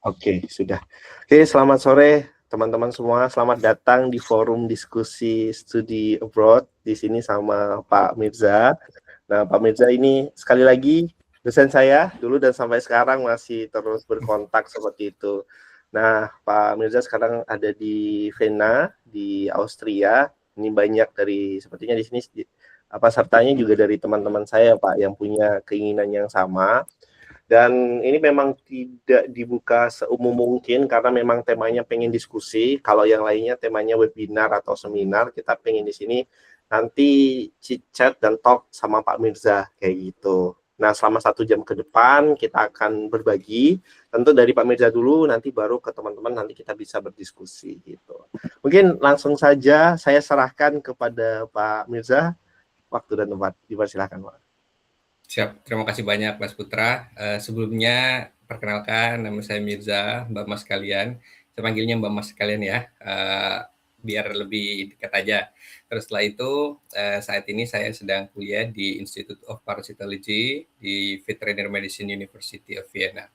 Oke, sudah. Oke, selamat sore teman-teman semua. Selamat datang di forum diskusi studi abroad di sini sama Pak Mirza. Nah, Pak Mirza ini sekali lagi dosen saya dulu dan sampai sekarang masih terus berkontak seperti itu. Nah, Pak Mirza sekarang ada di Vienna, di Austria. Ini banyak dari sepertinya di sini sertanya juga dari teman-teman saya, Pak, yang punya keinginan yang sama. Dan ini memang tidak dibuka seumum mungkin karena memang temanya pengen diskusi. Kalau yang lainnya temanya webinar atau seminar, kita pengen di sini nanti chit-chat dan talk sama Pak Mirza kayak gitu. Nah, selama 1 jam ke depan kita akan berbagi. Tentu dari Pak Mirza dulu, nanti baru ke teman-teman, nanti kita bisa berdiskusi gitu. Mungkin langsung saja saya serahkan kepada Pak Mirza. Waktu dan tempat, dipersilakan Pak. Siap, terima kasih banyak Mas Putra. Sebelumnya perkenalkan nama saya Mirza, Mbak Mas sekalian. Saya panggilnya Mbak Mas sekalian ya, biar lebih dekat aja. Terus setelah itu saat ini saya sedang kuliah di Institute of Parasitology di Veterinary Medicine University of Vienna.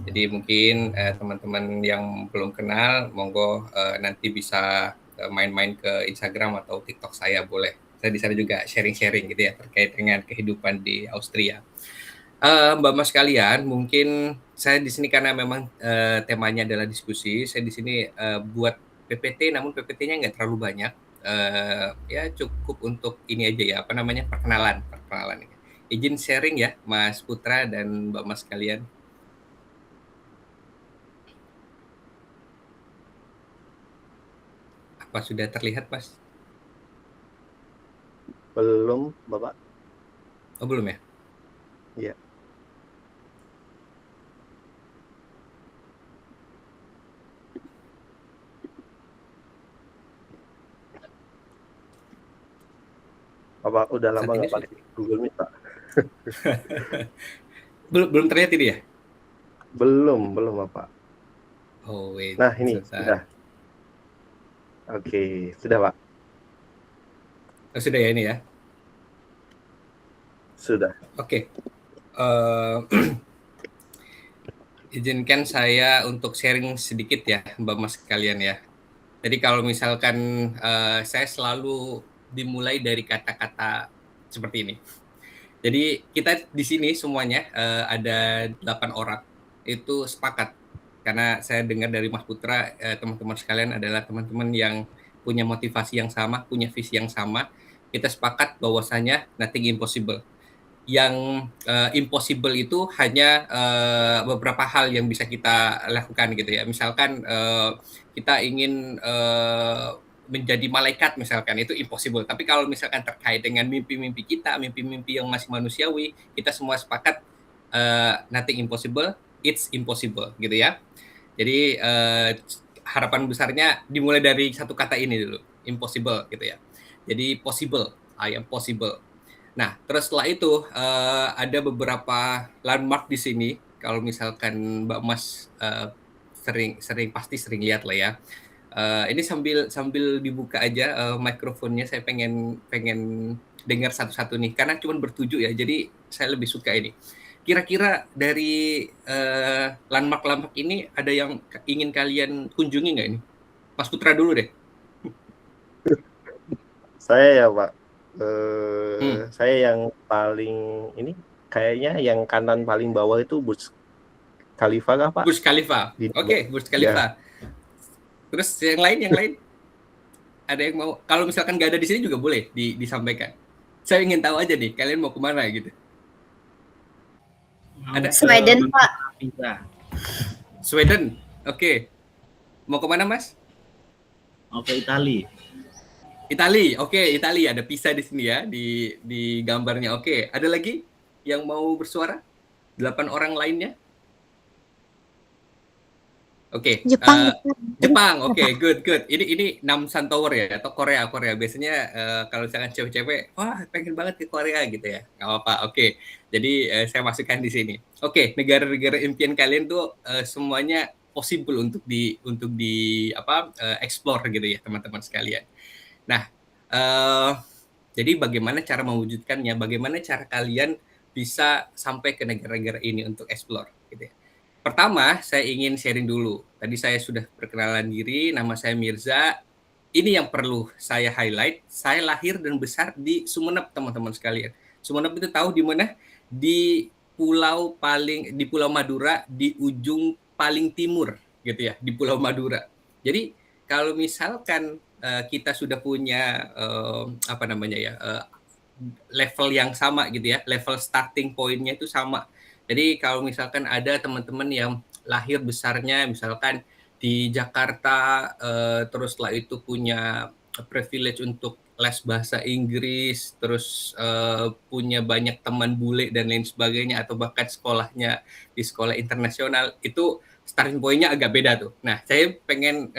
Jadi mungkin teman-teman yang belum kenal, monggo nanti bisa main-main ke Instagram atau TikTok saya boleh. Saya di sana juga sharing-sharing gitu ya terkait dengan kehidupan di Austria. Mbak Mas kalian, mungkin saya di sini karena memang temanya adalah diskusi. Saya di sini buat PPT, namun PPT-nya nggak terlalu banyak. Ya cukup untuk ini aja ya, apa namanya perkenalan. Izin sharing ya, Mas Putra dan Mbak Mas kalian. Apa sudah terlihat, Mas? Belum, Bapak? Oh belum ya? Iya. Bapak udah lama Saat ini nggak pakai Google Meet, Pak? belum terlihat ini ya? Belum, Bapak. Oh wait, Nah, ini sebentar. sudah. Oke, sudah, Pak. Oh, sudah ya ini ya? Sudah. Oke. Eh, izinkan saya untuk sharing sedikit ya, Mbak Mas sekalian ya. Jadi kalau misalkan saya selalu dimulai dari kata-kata seperti ini. Jadi kita di sini semuanya ada 8 orang itu sepakat karena saya dengar dari Mas Putra teman-teman sekalian adalah teman-teman yang punya motivasi yang sama, punya visi yang sama. Kita sepakat bahwasanya nothing impossible. Yang impossible itu hanya beberapa hal yang bisa kita lakukan gitu ya. Misalkan kita ingin menjadi malaikat misalkan itu impossible. Tapi kalau misalkan terkait dengan mimpi-mimpi kita, mimpi-mimpi yang masih manusiawi, kita semua sepakat nothing impossible, it's impossible gitu ya. Jadi harapan besarnya dimulai dari satu kata ini dulu, impossible gitu ya. Jadi possible, I am possible. Nah, terus setelah itu ada beberapa landmark di sini. Kalau misalkan Mbak Mas pasti sering lihat lah ya. Ini sambil sambil dibuka aja mikrofonnya. Saya pengen pengen dengar satu-satu nih, karena cuma bertujuh ya. Jadi saya lebih suka ini. Kira-kira dari landmark-landmark ini ada yang ingin kalian kunjungi nggak ini? Mas Putra dulu deh. Saya ya, Pak. Hmm, Saya yang paling ini kayaknya yang kanan paling bawah itu Burj Khalifa kah, Pak? Burj Khalifa. Di Dubai. Oke, Burj Ya. Khalifa. Terus yang lain ada yang mau kalau misalkan nggak ada di sini juga boleh disampaikan. Saya ingin tahu aja nih kalian mau kemana gitu. Mau Ada ke Sweden, Pak. benua Pisa. Sweden, oke. Mau kemana Mas? Mau ke Itali. Itali, oke. Itali ada Pisa di sini ya di gambarnya. Oke, ada lagi yang mau bersuara? 8 orang lainnya. Oke, Jepang, Jepang, oke, Pak. good. Ini Namsan Tower ya, atau Korea. Biasanya kalau misalkan cewek-cewek, wah pengen banget ke Korea gitu ya, nggak apa-apa. Oke, jadi saya masukkan di sini. Oke, negara-negara impian kalian tuh semuanya possible untuk di apa explore gitu ya teman-teman sekalian. Nah, jadi bagaimana cara mewujudkannya? Bagaimana cara kalian bisa sampai ke negara-negara ini untuk explore gitu ya? Pertama, saya ingin sharing dulu. Tadi saya sudah perkenalan diri, nama saya Mirza. Ini yang perlu saya highlight. Saya lahir dan besar di Sumeneb, teman-teman sekalian. Sumeneb itu tahu di mana? Di di Pulau Madura, di ujung paling timur, gitu ya, di Pulau Madura. Jadi kalau misalkan kita sudah punya apa namanya ya, level yang sama gitu ya, level starting point-nya itu sama. Jadi kalau misalkan ada teman-teman yang lahir besarnya misalkan di Jakarta, terus setelah itu punya privilege untuk les bahasa Inggris, terus punya banyak teman bule dan lain sebagainya, atau bahkan sekolahnya di sekolah internasional, itu starting point-nya agak beda tuh. Nah, saya pengen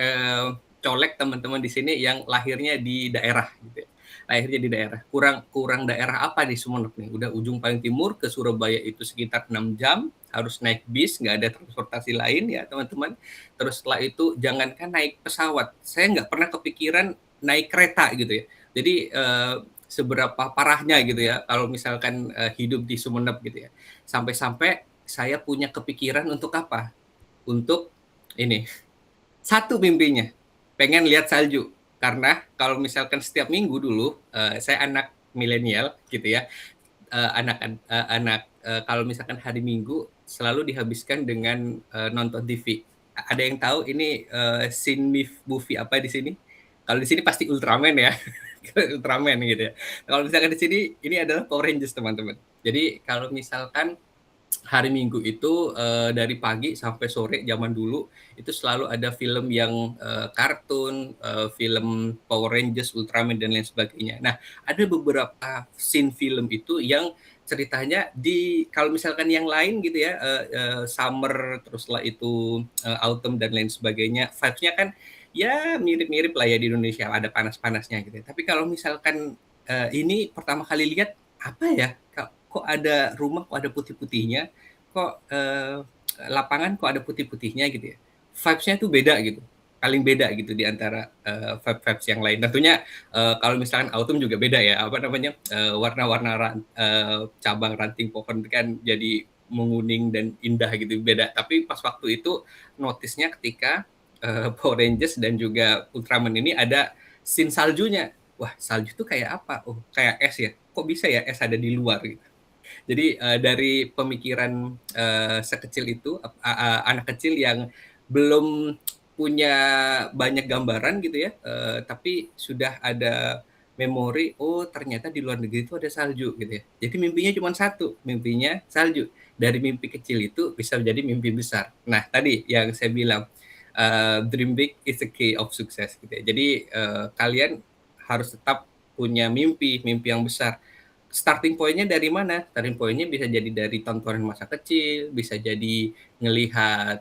colek teman-teman di sini yang lahirnya di daerah gitu ya. Lahirnya di daerah. Kurang daerah apa di Sumeneb nih? Udah ujung paling timur ke Surabaya itu sekitar 6 jam, harus naik bis, nggak ada transportasi lain ya teman-teman. Terus setelah itu jangankan naik pesawat, saya nggak pernah kepikiran naik kereta gitu ya. Jadi seberapa parahnya gitu ya kalau misalkan hidup di Sumeneb gitu ya. Sampai-sampai saya punya kepikiran untuk apa? Untuk ini, satu mimpinya, pengen lihat salju. Karena kalau misalkan setiap minggu dulu, saya anak milenial gitu ya, kalau misalkan hari Minggu selalu dihabiskan dengan nonton TV. Ada yang tahu ini scene movie apa di sini? Kalau di sini pasti Ultraman ya, Ultraman gitu ya. Kalau misalkan di sini ini adalah Power Rangers teman-teman. Jadi kalau misalkan hari Minggu itu dari pagi sampai sore zaman dulu itu selalu ada film yang kartun, film Power Rangers, Ultraman dan lain sebagainya. Nah, ada beberapa scene film itu yang ceritanya kalau misalkan yang lain gitu ya, summer terus setelah itu autumn dan lain sebagainya, vibes-nya kan ya mirip-mirip lah ya di Indonesia, ada panas-panasnya gitu ya. Tapi kalau misalkan ini pertama kali lihat, apa ya, kok ada rumah kok ada putih-putihnya, kok lapangan kok ada putih-putihnya gitu ya. Vibes-nya tuh beda gitu, paling beda gitu di antara vibes yang lain. Tentunya kalau misalkan autumn juga beda ya, apa namanya, warna-warna cabang ranting pohon kan jadi menguning dan indah gitu, beda. Tapi pas waktu itu notice-nya ketika Power Rangers dan juga Ultraman ini ada scene saljunya. Wah, salju tuh kayak apa? Oh, kayak es ya. Kok bisa ya es ada di luar gitu. Jadi dari pemikiran sekecil itu, anak kecil yang belum punya banyak gambaran gitu ya, tapi sudah ada memori, oh ternyata di luar negeri itu ada salju gitu ya. Jadi mimpinya cuma satu, mimpinya salju. Dari mimpi kecil itu bisa menjadi mimpi besar. Nah tadi yang saya bilang, dream big is the key of success gitu ya. Jadi kalian harus tetap punya mimpi yang besar. Starting point-nya dari mana? Starting point-nya bisa jadi dari tontonan masa kecil, bisa jadi ngelihat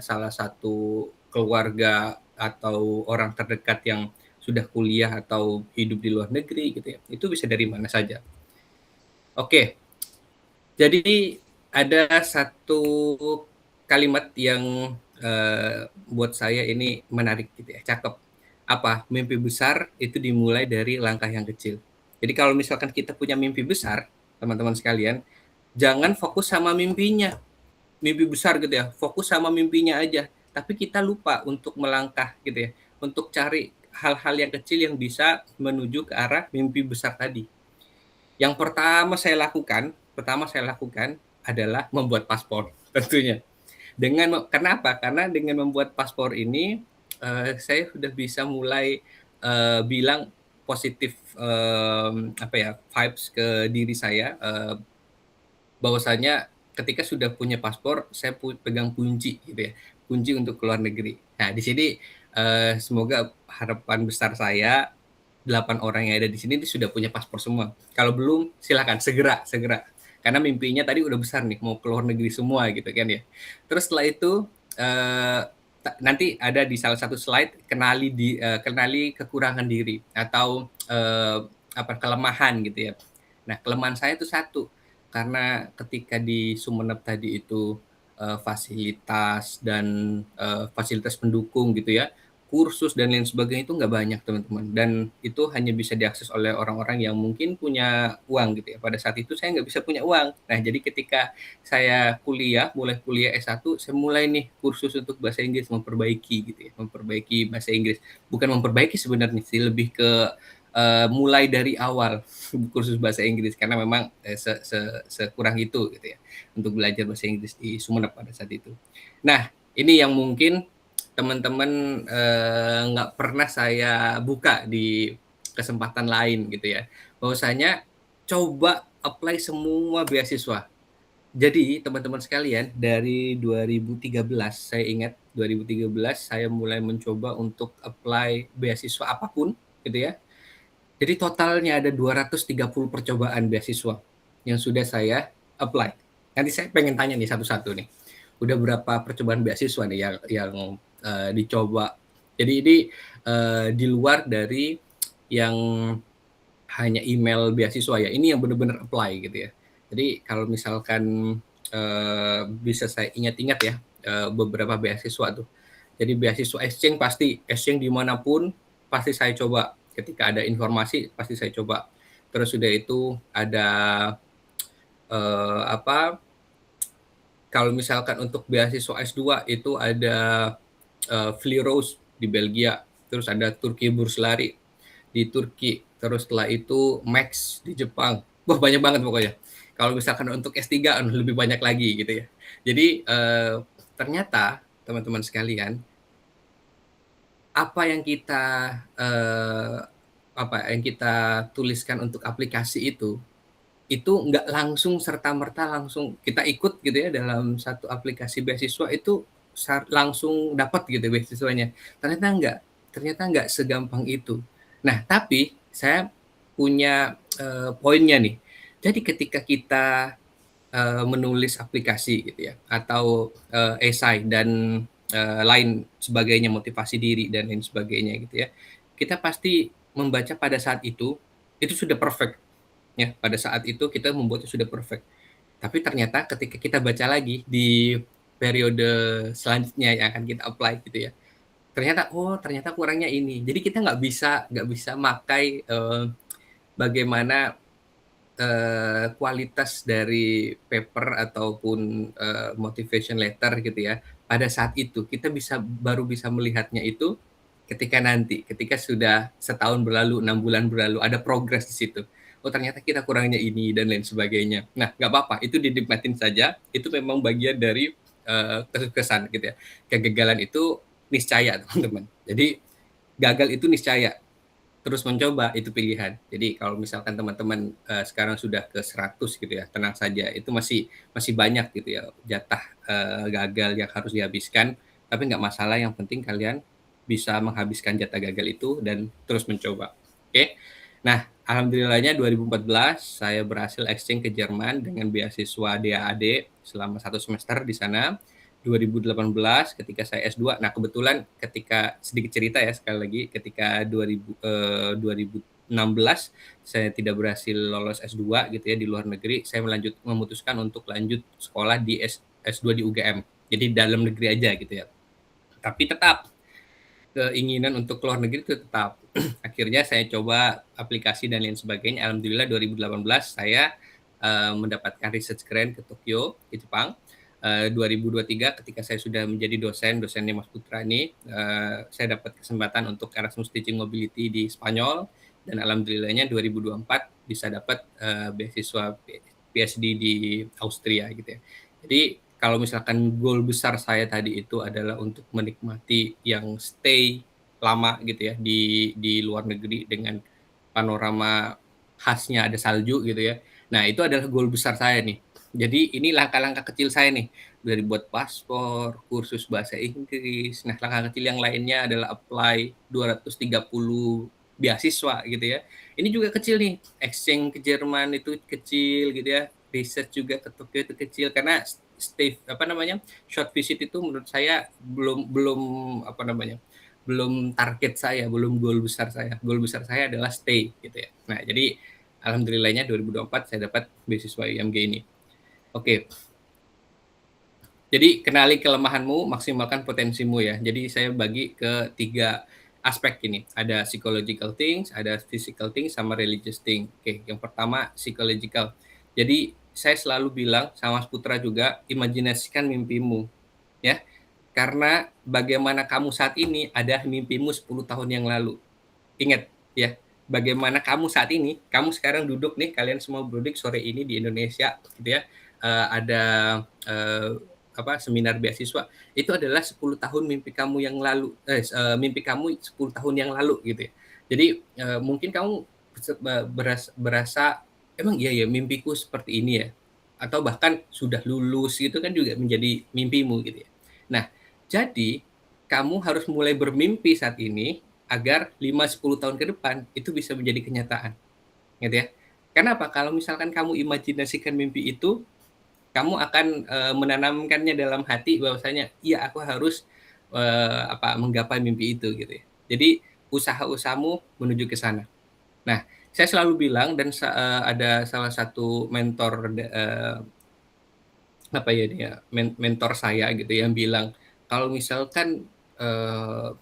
salah satu keluarga atau orang terdekat yang sudah kuliah atau hidup di luar negeri gitu ya. Itu bisa dari mana saja. Oke. Jadi ada satu kalimat yang buat saya ini menarik gitu ya, cakep. Apa? Mimpi besar itu dimulai dari langkah yang kecil. Jadi kalau misalkan kita punya mimpi besar, teman-teman sekalian, jangan fokus sama mimpinya. Mimpi besar gitu ya, fokus sama mimpinya aja. Tapi kita lupa untuk melangkah gitu ya, untuk cari hal-hal yang kecil yang bisa menuju ke arah mimpi besar tadi. Yang pertama saya lakukan adalah membuat paspor tentunya. Kenapa? Karena dengan membuat paspor ini saya sudah bisa mulai bilang positif vibes ke diri saya, bahwasanya ketika sudah punya paspor saya pegang kunci gitu ya, kunci untuk keluar negeri. Nah di sini semoga harapan besar saya 8 orang yang ada di sini sudah punya paspor semua. Kalau belum silakan segera. Karena mimpinya tadi udah besar nih, mau keluar negeri semua gitu kan ya. Terus setelah itu nanti ada di salah satu slide kenali kekurangan diri atau kelemahan gitu ya. Nah, kelemahan saya itu satu, karena ketika di Sumeneb tadi itu fasilitas dan fasilitas pendukung gitu ya, kursus dan lain sebagainya itu nggak banyak teman-teman, dan itu hanya bisa diakses oleh orang-orang yang mungkin punya uang gitu ya. Pada saat itu saya nggak bisa punya uang. Nah jadi ketika saya mulai kuliah S1, saya mulai nih kursus untuk bahasa Inggris, memperbaiki gitu ya, memperbaiki bahasa Inggris. Bukan memperbaiki sebenarnya sih, lebih ke mulai dari awal kursus bahasa Inggris, karena memang sekurang itu gitu ya untuk belajar bahasa Inggris di Sumeneb pada saat itu. Nah ini yang mungkin teman-teman nggak pernah saya buka di kesempatan lain gitu ya. Bahwasanya coba apply semua beasiswa. Jadi teman-teman sekalian, dari 2013 saya ingat 2013 saya mulai mencoba untuk apply beasiswa apapun gitu ya. Jadi totalnya ada 230 percobaan beasiswa yang sudah saya apply. Nanti saya pengen tanya nih satu-satu nih. Udah berapa percobaan beasiswa nih yang dicoba. Jadi ini di luar dari yang hanya email beasiswa ya. Ini yang benar-benar apply gitu ya. Jadi kalau misalkan bisa saya ingat-ingat ya beberapa beasiswa tuh. Jadi beasiswa exchange pasti, exchange dimanapun pasti saya coba. Ketika ada informasi pasti saya coba. Terus sudah itu ada apa? Kalau misalkan untuk beasiswa S2 itu ada Vliros di Belgia, terus ada Turki Burslari di Turki, terus setelah itu Max di Jepang. Wah banyak banget pokoknya. Kalau misalkan untuk S3 lebih banyak lagi gitu ya. Jadi ternyata teman-teman sekalian, apa yang kita eh, tuliskan untuk aplikasi itu nggak langsung serta-merta langsung kita ikut gitu ya dalam satu aplikasi beasiswa itu langsung dapat gitu beasiswanya. Ternyata nggak segampang itu. Nah, tapi saya punya poinnya nih. Jadi ketika kita menulis aplikasi gitu ya, atau esai dan lain sebagainya, motivasi diri dan lain sebagainya gitu ya, kita pasti membaca pada saat itu sudah perfect ya, pada saat itu kita membuatnya sudah perfect. Tapi ternyata ketika kita baca lagi di periode selanjutnya yang akan kita apply gitu ya, ternyata kurangnya ini. Jadi kita nggak bisa makai bagaimana kualitas dari paper ataupun motivation letter gitu ya. Pada saat itu kita baru bisa melihatnya itu ketika sudah setahun berlalu, 6 bulan berlalu, ada progres di situ. Oh ternyata kita kurangnya ini dan lain sebagainya. Nah nggak apa-apa, itu dinikmatin saja. Itu memang bagian dari kesuksesan gitu ya. Kegagalan itu niscaya teman-teman. Jadi gagal itu niscaya, terus mencoba itu pilihan. Jadi kalau misalkan teman-teman sekarang sudah ke 100 gitu ya, tenang saja. Itu masih banyak gitu ya jatah gagal yang harus dihabiskan, tapi nggak masalah, yang penting kalian bisa menghabiskan jatah gagal itu dan terus mencoba. Oke. Nah, alhamdulillahnya 2014 saya berhasil exchange ke Jerman dengan beasiswa DAAD selama 1 semester di sana. 2018 ketika saya S2. Nah, kebetulan ketika sedikit cerita ya sekali lagi, ketika 2016 saya tidak berhasil lolos S2 gitu ya di luar negeri, saya memutuskan untuk lanjut sekolah di S2 di UGM. Jadi dalam negeri aja gitu ya. Tapi tetap keinginan untuk keluar negeri itu tetap. Akhirnya saya coba aplikasi dan lain sebagainya. Alhamdulillah 2018 saya mendapatkan research grant ke Tokyo, di Jepang. 2023 ketika saya sudah menjadi dosennya Mas Putra ini, saya dapat kesempatan untuk Erasmus Teaching Mobility di Spanyol, dan alhamdulillahnya 2024 bisa dapat beasiswa PhD di Austria gitu ya. Jadi kalau misalkan goal besar saya tadi itu adalah untuk menikmati yang stay lama gitu ya di luar negeri dengan panorama khasnya ada salju gitu ya. Nah, itu adalah goal besar saya nih. Jadi ini langkah-langkah kecil saya nih, dari buat paspor, kursus bahasa Inggris. Nah, langkah kecil yang lainnya adalah apply 230 beasiswa gitu ya. Ini juga kecil nih, exchange ke Jerman itu kecil gitu ya. Research juga ke Tokyo itu kecil, karena short visit itu menurut saya belum belum target saya, belum goal besar saya. Goal besar saya adalah stay gitu ya. Nah, jadi alhamdulillahnya 2024 saya dapat beasiswa IMG ini. Oke. Jadi kenali kelemahanmu, maksimalkan potensimu ya. Jadi saya bagi ke 3 aspek ini. Ada psychological things, ada physical things, sama religious thing. Oke, yang pertama psychological. Jadi saya selalu bilang sama Mas Putra juga, imajinasikan mimpimu ya. Karena bagaimana kamu saat ini ada mimpimu 10 tahun yang lalu. Ingat ya, bagaimana kamu saat ini, kamu sekarang duduk nih, kalian semua duduk sore ini di Indonesia gitu ya. Ada seminar beasiswa, itu adalah 10 tahun mimpi kamu yang lalu, mimpi kamu 10 tahun yang lalu gitu ya. Jadi mungkin kamu berasa emang iya ya mimpiku seperti ini ya, atau bahkan sudah lulus gitu kan juga menjadi mimpimu gitu ya. Nah, jadi kamu harus mulai bermimpi saat ini agar 5-10 tahun ke depan itu bisa menjadi kenyataan gitu ya. Kenapa? Kalau misalkan kamu imajinasikan mimpi itu, kamu akan menanamkannya dalam hati bahwasanya iya aku harus menggapai mimpi itu gitu ya. Jadi usaha-usahamu menuju ke sana. Nah, saya selalu bilang dan ada salah satu mentor mentor saya gitu yang bilang kalau misalkan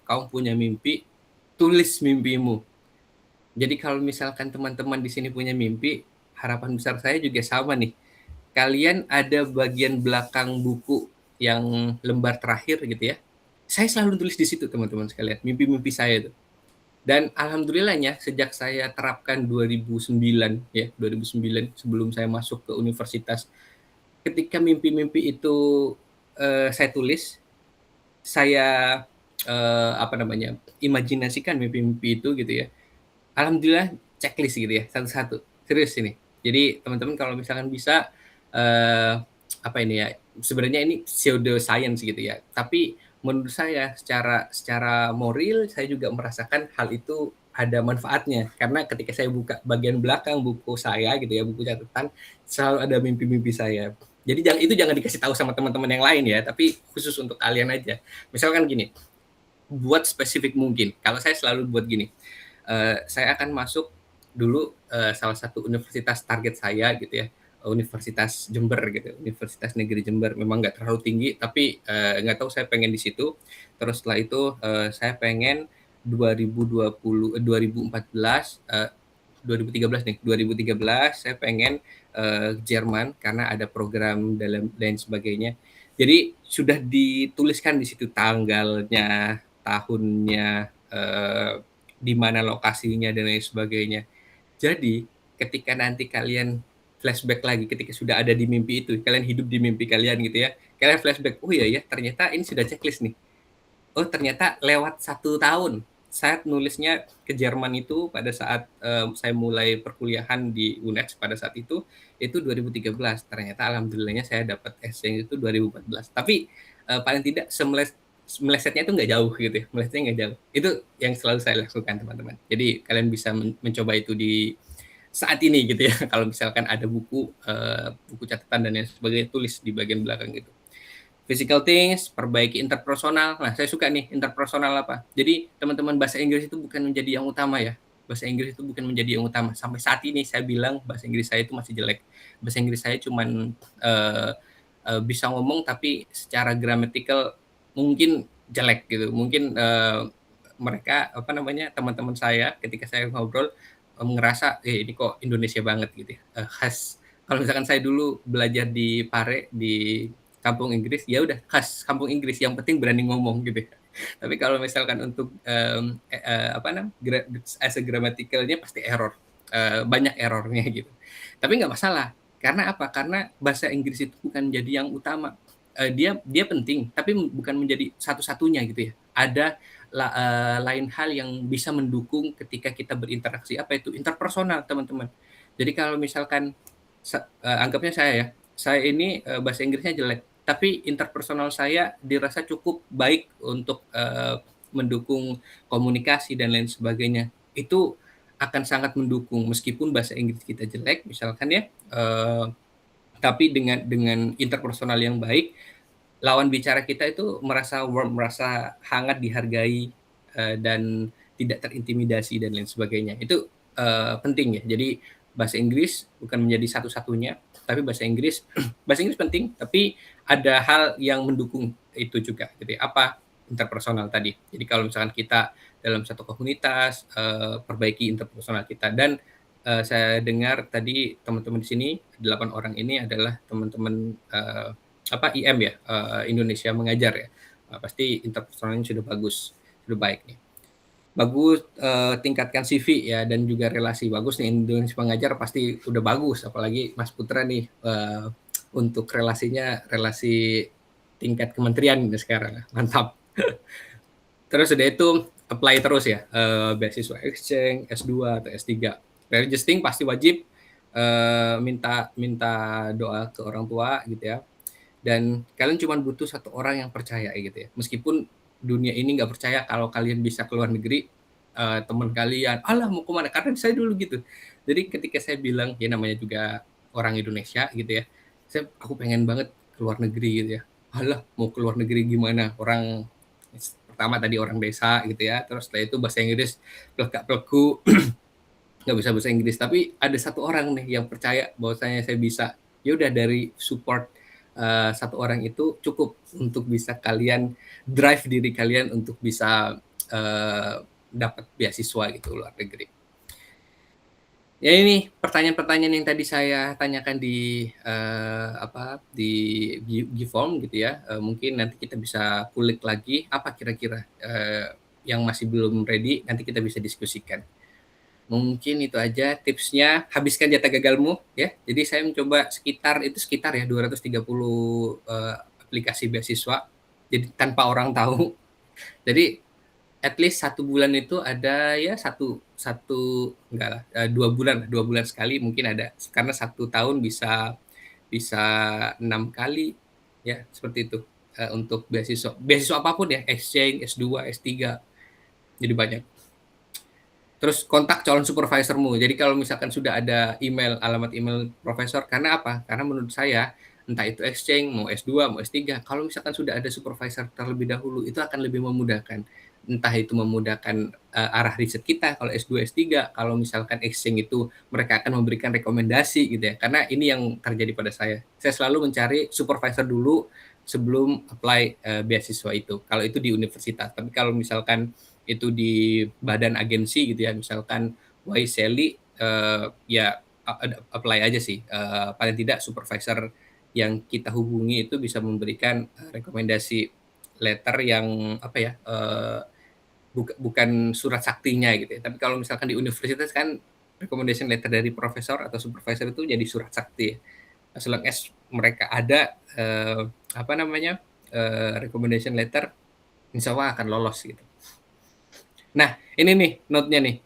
kamu punya mimpi, tulis mimpimu. Jadi kalau misalkan teman-teman di sini punya mimpi, harapan besar saya juga sama nih. Kalian ada bagian belakang buku yang lembar terakhir gitu ya. Saya selalu tulis di situ teman-teman sekalian, mimpi-mimpi saya itu. Dan alhamdulillahnya sejak saya terapkan 2009 ya, 2009 sebelum saya masuk ke universitas, ketika mimpi-mimpi itu saya tulis, saya imajinasikan mimpi-mimpi itu gitu ya. Alhamdulillah checklist gitu ya, satu-satu. Serius ini. Jadi teman-teman kalau misalkan bisa sebenarnya ini pseudo science gitu ya. Tapi menurut saya secara moral saya juga merasakan hal itu ada manfaatnya karena ketika saya buka bagian belakang buku saya gitu ya, buku catatan, selalu ada mimpi-mimpi saya. Jadi itu jangan dikasih tahu sama teman-teman yang lain ya, tapi khusus untuk kalian aja. Misalkan gini, buat spesifik mungkin. Kalau saya selalu buat gini, saya akan masuk dulu salah satu universitas target saya gitu ya, Universitas Jember gitu, Universitas Negeri Jember. Memang nggak terlalu tinggi, tapi nggak tahu saya pengen di situ. Terus setelah itu saya pengen 2014 saya pengen Jerman karena ada program dalam lain sebagainya. Jadi sudah dituliskan di situ tanggalnya, tahunnya, di mana lokasinya dan lain sebagainya. Jadi ketika nanti kalian flashback lagi ketika sudah ada di mimpi itu, kalian hidup di mimpi kalian gitu ya, kalian flashback, oh iya ya ternyata ini sudah checklist nih. Oh ternyata lewat 1 tahun saya nulisnya ke Jerman itu pada saat saya mulai perkuliahan di UNEX pada saat itu 2013. Ternyata alhamdulillahnya saya dapat S-nya itu 2014. Tapi paling tidak melesetnya itu nggak jauh gitu ya, melesetnya nggak jauh. Itu yang selalu saya lakukan teman-teman. Jadi kalian bisa mencoba itu di saat ini gitu ya. Kalau misalkan ada buku catatan dan lain sebagainya, tulis di bagian belakang gitu. Physical things, perbaiki interpersonal. Nah, saya suka nih interpersonal apa. Jadi teman-teman bahasa Inggris itu bukan menjadi yang utama ya. Bahasa Inggris itu bukan menjadi yang utama. Sampai saat ini saya bilang bahasa Inggris saya itu masih jelek. Bahasa Inggris saya cuman bisa ngomong tapi secara grammatical mungkin jelek gitu. Mungkin mereka teman-teman saya ketika saya ngobrol ngerasa ini kok Indonesia banget gitu ya. Khas. Kalau misalkan saya dulu belajar di Pare di kampung Inggris, ya udah khas kampung Inggris, yang penting berani ngomong gitu. Tapi kalau misalkan untuk as a grammaticalnya pasti error, banyak errornya gitu. Tapi nggak masalah, karena apa? Karena bahasa Inggris itu bukan jadi yang utama. Dia penting, tapi bukan menjadi satu-satunya gitu ya. Ada lain hal yang bisa mendukung ketika kita berinteraksi. Apa itu? Interpersonal, teman-teman. Jadi kalau misalkan anggapnya saya ini bahasa Inggrisnya jelek, tapi interpersonal saya dirasa cukup baik untuk mendukung komunikasi dan lain sebagainya. Itu akan sangat mendukung meskipun bahasa Inggris kita jelek misalkan ya, tapi dengan interpersonal yang baik, lawan bicara kita itu merasa warm, merasa hangat, dihargai, dan tidak terintimidasi dan lain sebagainya. Itu penting ya. Jadi bahasa Inggris bukan menjadi satu-satunya, tapi bahasa Inggris penting, tapi ada hal yang mendukung itu juga. Jadi apa? Interpersonal tadi. Jadi kalau misalkan kita dalam satu komunitas, perbaiki interpersonal kita. Dan saya dengar tadi teman-teman di sini 8 orang ini adalah teman-teman IM ya, Indonesia Mengajar ya. Pasti interpersonalnya sudah bagus, sudah baik nih. Bagus, tingkatkan CV ya, dan juga relasi bagus nih. Indonesia Mengajar pasti udah bagus, apalagi Mas Putra nih untuk relasi tingkat kementerian nih sekarang, mantap. Terus udah itu apply terus ya, beasiswa exchange, S2 atau S3. Registering pasti wajib, minta doa ke orang tua gitu ya. Dan kalian cuma butuh satu orang yang percaya gitu ya. Meskipun dunia ini nggak percaya kalau kalian bisa keluar negeri, teman kalian, alah mau kemana? Karena saya dulu gitu. Jadi ketika saya bilang, ya namanya juga orang Indonesia gitu ya, aku pengen banget keluar negeri gitu ya. Alah mau keluar negeri gimana? Orang pertama tadi orang desa gitu ya, terus setelah itu bahasa Inggris pelekak-peleku, nggak bisa bahasa Inggris. Tapi ada satu orang nih yang percaya bahwasanya saya bisa. Ya udah, dari support satu orang itu cukup untuk bisa kalian drive diri kalian untuk bisa dapat beasiswa gitu luar negeri. Ya ini pertanyaan-pertanyaan yang tadi saya tanyakan di G-Form gitu ya. Mungkin nanti kita bisa kulik lagi apa kira-kira yang masih belum ready, nanti kita bisa diskusikan. Mungkin itu aja tipsnya, habiskan jatah gagalmu ya. Jadi saya mencoba sekitar ya 230 aplikasi beasiswa. Jadi tanpa orang tahu. Jadi at least 1 bulan itu ada ya satu enggak lah, 2 bulan sekali mungkin ada. Karena 1 tahun bisa 6 kali ya, seperti itu. Untuk beasiswa apapun ya, exchange, S2, S3. Jadi banyak. Terus kontak calon supervisormu. Jadi kalau misalkan sudah ada alamat email profesor, karena apa? Karena menurut saya, entah itu exchange, mau S2, mau S3, kalau misalkan sudah ada supervisor terlebih dahulu, itu akan lebih memudahkan. Entah itu memudahkan arah riset kita, kalau S2, S3, kalau misalkan exchange itu mereka akan memberikan rekomendasi gitu ya. Karena ini yang terjadi pada saya. Saya selalu mencari supervisor dulu sebelum apply beasiswa itu. Kalau itu di universitas. Tapi kalau misalkan itu di badan agensi gitu ya, misalkan Sally, ya apply aja sih. Paling tidak supervisor yang kita hubungi itu bisa memberikan rekomendasi letter yang bukan surat saktinya gitu ya. Tapi kalau misalkan di universitas kan recommendation letter dari profesor atau supervisor itu jadi surat sakti. As long as mereka ada recommendation letter, insya Allah akan lolos gitu. Nah, ini nih note-nya nih.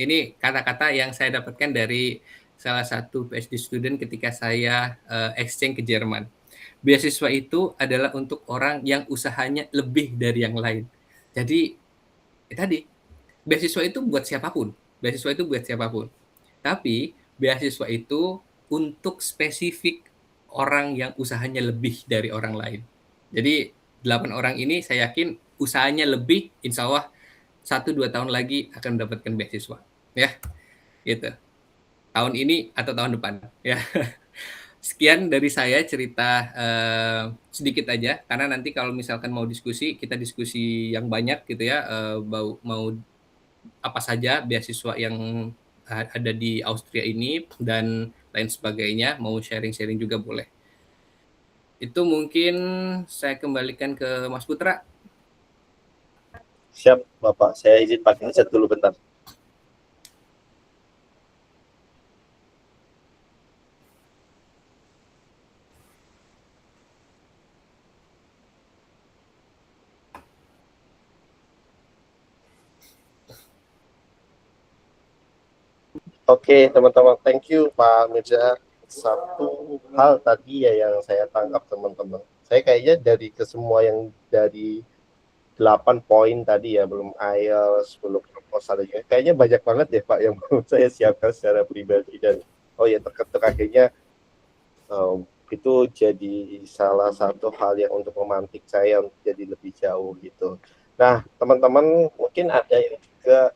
Ini kata-kata yang saya dapatkan dari salah satu PhD student ketika saya exchange ke Jerman. Beasiswa itu adalah untuk orang yang usahanya lebih dari yang lain. Jadi, tadi, beasiswa itu buat siapapun. Beasiswa itu buat siapapun. Tapi, beasiswa itu untuk spesifik orang yang usahanya lebih dari orang lain. Jadi, 8 orang ini saya yakin usahanya lebih, insya Allah 1-2 tahun lagi akan mendapatkan beasiswa ya, gitu, tahun ini atau tahun depan ya. Sekian dari saya cerita sedikit aja, karena nanti kalau misalkan mau diskusi, kita diskusi yang banyak gitu ya, mau apa saja beasiswa yang ada di Austria ini dan lain sebagainya, mau sharing-sharing juga boleh. Itu mungkin saya kembalikan ke Mas Putra. Siap, Bapak. Saya izin pakai headset dulu bentar. Oke, teman-teman. Thank you, Pak Mirza. Satu hal tadi ya yang saya tangkap, teman-teman. Saya kayaknya dari kesemua yang dari 8 poin tadi ya, belum IELTS, belum proposal aja. Kayaknya banyak banget ya Pak yang belum saya siapkan secara pribadi, dan terketuk akhirnya itu jadi salah satu hal yang untuk memantik saya untuk jadi lebih jauh gitu. Nah, teman-teman mungkin ada yang juga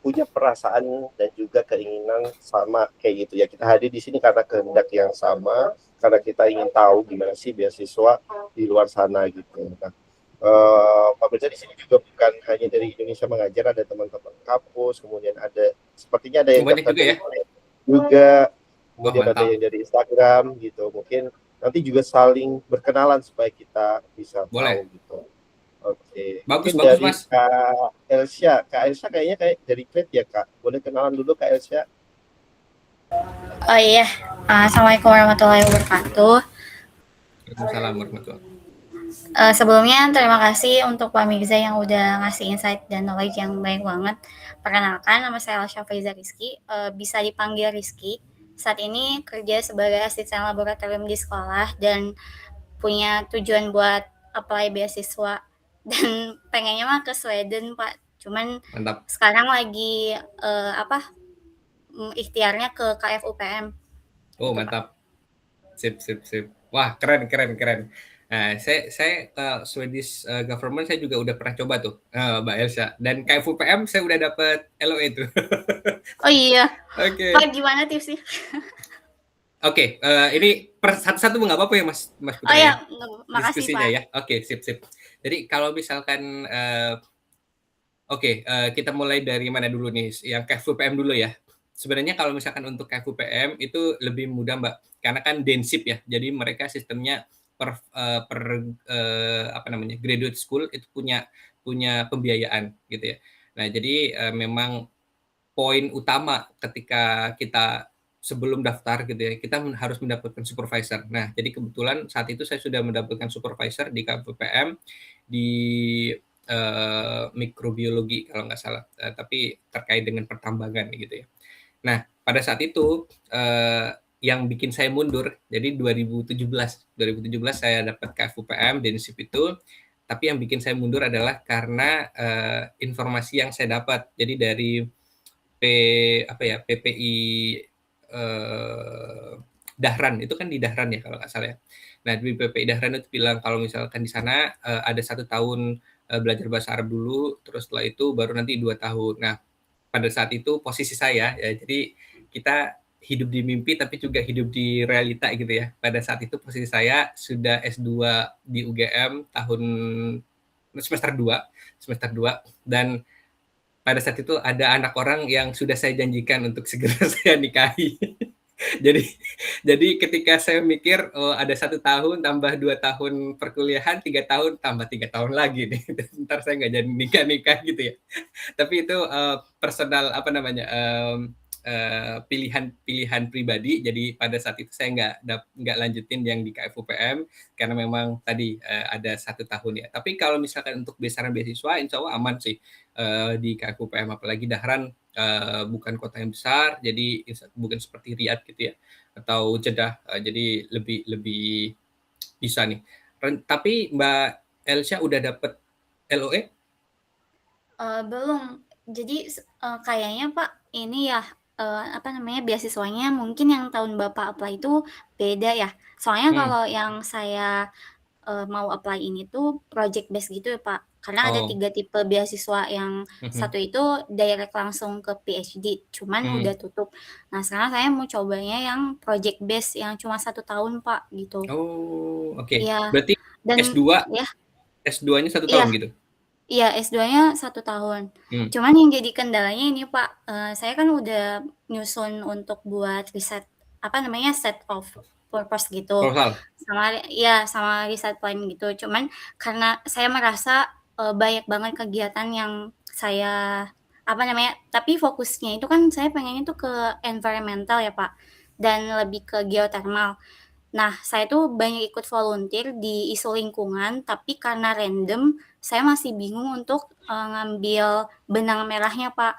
punya perasaan dan juga keinginan sama kayak gitu ya. Kita hadir di sini karena kehendak yang sama, karena kita ingin tahu gimana sih beasiswa di luar sana gitu. Nah, Pak Mirza di sini juga bukan hanya dari Indonesia mengajar, ada teman-teman kampus, kemudian ada sepertinya ada yang Banyak daftar juga dari ya. juga, Wah, kemudian ada mantap. yang dari Instagram gitu. Mungkin nanti juga saling berkenalan supaya kita bisa Boleh. tahu gitu. Oke, Bagus, mungkin bagus, dari Mas. Kak Elsa kayaknya kayak dari Crete ya Kak. Boleh kenalan dulu Kak Elsa? Oh iya, Assalamualaikum warahmatullahi wabarakatuh. Waalaikumsalam warahmatullahi. Sebelumnya terima kasih untuk Pak Mirza yang udah ngasih insight dan knowledge yang baik banget. Perkenalkan, nama saya Alsya Faiza Rizky, bisa dipanggil Rizky. Saat ini kerja sebagai asisten laboratorium di sekolah dan punya tujuan buat apply beasiswa dan pengennya mah ke Sweden Pak. Cuman Mantap. sekarang lagi ikhtiarnya ke KFUPM. Oh, Itu Pak. mantap. Sip. Wah, keren. Nah, saya ke Swedish government saya juga udah pernah coba tuh, Mbak Elsa. Dan KFUPM saya udah dapat LOE tuh. Oh iya, Oke. Pak gimana tipsnya? Oke, ini per satu-satu nggak apa-apa ya Mas Oh Putra ya? ya, makasih Diskusinya Pak. ya. Oke, sip. Jadi kalau misalkan kita mulai dari mana dulu nih? Yang KFUPM dulu ya. Sebenarnya kalau misalkan untuk KFUPM itu lebih mudah Mbak, karena kan densip ya. Jadi mereka sistemnya graduate school itu punya pembiayaan gitu ya. Nah, jadi memang poin utama ketika kita sebelum daftar gitu ya, kita harus mendapatkan supervisor. Nah, jadi kebetulan saat itu saya sudah mendapatkan supervisor di KPPM di mikrobiologi kalau nggak salah, tapi terkait dengan pertambangan gitu ya. Nah, pada saat itu yang bikin saya mundur, jadi 2017 saya dapat KFUPM Densip itu, tapi yang bikin saya mundur adalah karena informasi yang saya dapat. Jadi dari PPI Dahran itu kan di Dahran ya kalau nggak salah ya. Nah di PPI Dahran itu bilang kalau misalkan di sana ada 1 tahun belajar bahasa Arab dulu, terus setelah itu baru nanti 2 tahun. Nah pada saat itu posisi saya ya, jadi kita hidup di mimpi tapi juga hidup di realita gitu ya. Pada saat itu posisi saya sudah S2 di UGM semester 2 dan pada saat itu ada anak orang yang sudah saya janjikan untuk segera saya nikahi. jadi ketika saya mikir ada 1 tahun tambah 2 tahun perkuliahan, 3 tahun tambah 3 tahun lagi nih. Ntar saya nggak jadi nikah gitu ya. Tapi itu personal pilihan pribadi. Jadi pada saat itu saya nggak lanjutin yang di KFUPM karena memang tadi ada 1 tahun ya. Tapi kalau misalkan untuk besaran beasiswa, insya Allah aman sih di KFUPM, apalagi Dahran bukan kota yang besar, jadi bukan seperti Riyadh gitu ya atau Jeddah, jadi lebih bisa nih. Tapi Mbak Elsa udah dapat LOE? Belum. Jadi kayaknya Pak ini ya beasiswanya mungkin yang tahun Bapak apply itu beda ya. Soalnya kalau yang saya mau apply ini tuh project based gitu ya Pak. Karena ada 3 tipe beasiswa, yang satu itu direct langsung ke PhD, cuman udah tutup. Nah sekarang saya mau cobanya yang project based yang cuma 1 tahun Pak gitu. Oh oke. Iya. Berarti Dan ya. S2-nya 1 Iya. tahun gitu? Iya, S2-nya 1 tahun. Cuman yang jadi kendalanya ini Pak, saya kan udah nyusun untuk buat riset, set of purpose gitu. Proposal? Sama riset plan gitu. Cuman karena saya merasa banyak banget kegiatan yang saya tapi fokusnya itu kan saya pengennya tuh ke environmental ya Pak, dan lebih ke geothermal. Nah, saya tuh banyak ikut volunteer di isu lingkungan, tapi karena random, saya masih bingung untuk ngambil benang merahnya, Pak.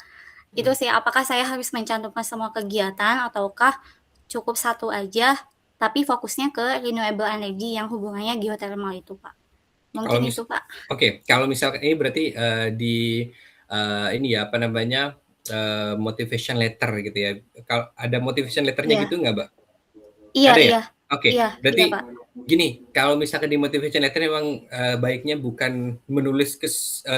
Itu sih, apakah saya harus mencantumkan semua kegiatan ataukah cukup 1 aja, tapi fokusnya ke renewable energy yang hubungannya geothermal itu, Pak. Mungkin itu, Pak. Oke, kalau misalkan ini berarti motivation letter gitu ya. Kalau ada motivation letternya gitu nggak, Mbak? Ada ya? Iya. Oke, berarti gini, kalau misalkan di motivation letter memang baiknya bukan menulis ke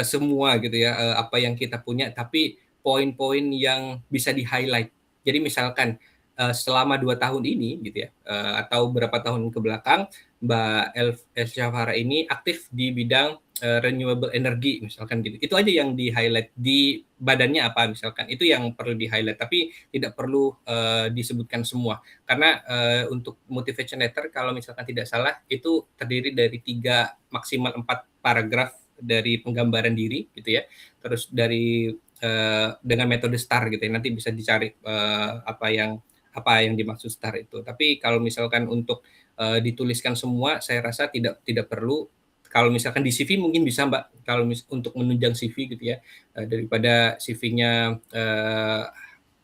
semua gitu ya, apa yang kita punya, tapi poin-poin yang bisa di-highlight. Jadi misalkan selama 2 tahun ini gitu ya, atau berapa tahun ke belakang, Mbak Elsyafara ini aktif di bidang renewable energy misalkan gitu. Itu aja yang di-highlight, di badannya apa misalkan. Itu yang perlu di-highlight, tapi tidak perlu disebutkan semua. Karena untuk motivation letter kalau misalkan tidak salah itu terdiri dari 3 maksimal 4 paragraf dari penggambaran diri gitu ya. Terus dari dengan metode STAR gitu ya. Nanti bisa dicari apa yang dimaksud STAR itu. Tapi kalau misalkan untuk dituliskan semua, saya rasa tidak perlu. Kalau misalkan di CV mungkin bisa Mbak, kalau untuk menunjang CV gitu ya, daripada CV-nya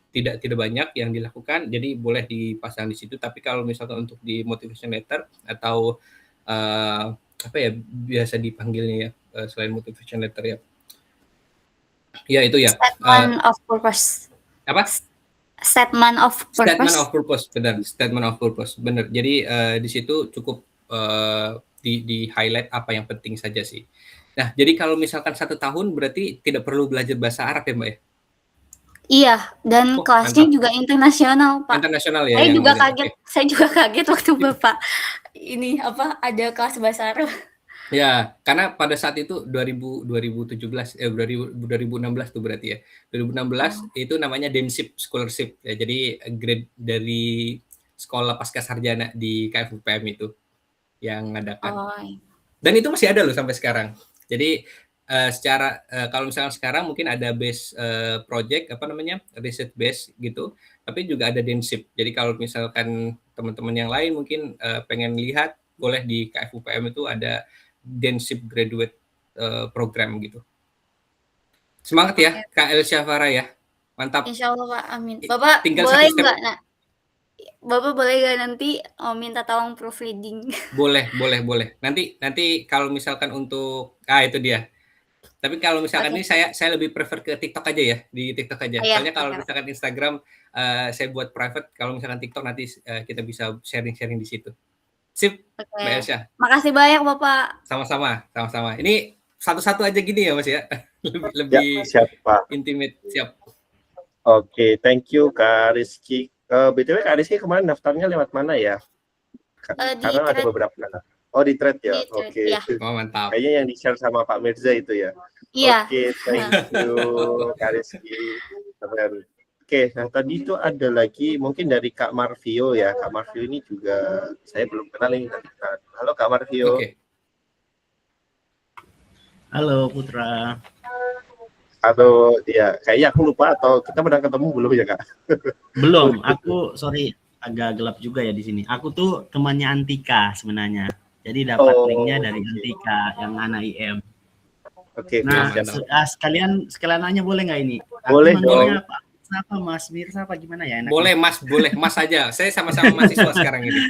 tidak banyak yang dilakukan, jadi boleh dipasang di situ. Tapi kalau misalkan untuk di motivation letter atau apa ya biasa dipanggilnya ya, selain motivation letter ya itu ya. Statement of purpose. Apa? Statement of purpose. Statement of purpose, benar. Statement of purpose, benar. Jadi di situ cukup di highlight apa yang penting saja sih. Nah, jadi kalau misalkan 1 tahun berarti tidak perlu belajar bahasa Arab ya Mbak ya? Iya, dan kelasnya mantap. juga internasional Pak. Internasional ya? Saya juga kaget waktu Bapak ini ada kelas bahasa Arab. Ya, karena pada saat itu 2016 tuh berarti ya. 2016 itu namanya DENSIP Scholarship ya. Jadi grade dari sekolah pasca sarjana di KFUPM itu yang ngadakan. Dan itu masih ada loh sampai sekarang. Jadi secara kalau misalnya sekarang mungkin ada base project research base gitu, tapi juga ada DENSIP. Jadi kalau misalkan teman-teman yang lain mungkin pengen lihat, boleh di KFUPM itu ada DENSIP graduate program gitu. Semangat ya Kak Elsyafara ya, mantap. Insya Allah Pak, amin. Bapak boleh nggak? Bapak boleh nggak nanti minta tolong proofreading? Boleh. Nanti kalau misalkan untuk itu dia. Tapi kalau misalkan ini saya lebih prefer ke TikTok aja ya, di TikTok aja. Soalnya kalau misalkan Instagram saya buat private, kalau misalkan TikTok nanti kita bisa sharing-sharing di situ. Sip, Mbak Elsya. Makasih banyak Bapak. Sama-sama. Ini satu-satu aja gini ya Mas ya, lebih siap, Pak. Intimate, siap. Oke, thank you Kak Rizky. BTW Kak Rizky kemarin daftarnya lewat mana ya? Karena ada beberapa dana. Oh, di Thread ya? Oke. Ya. Oh, mantap. Kayaknya yang di-share sama Pak Mirza itu ya? Iya. Oke, thank you Kak Rizky. Oke, nah tadi itu ada lagi mungkin dari Kak Marvio ya. Kak Marvio ini juga saya belum kenal ini. Halo Kak Marvio. Oke. Halo Putra. Halo, ya kayaknya aku lupa atau kita pernah ketemu belum ya Kak? Belum, aku agak gelap juga ya di sini. Aku tuh temannya Antika sebenarnya. Jadi dapat linknya dari Antika yang anak IM. Oke, nah sekalian nanya boleh nggak ini? Boleh dong. Apa Mas Mirza apa gimana ya? Boleh Mas aja. Saya sama-sama mahasiswa sekarang ini.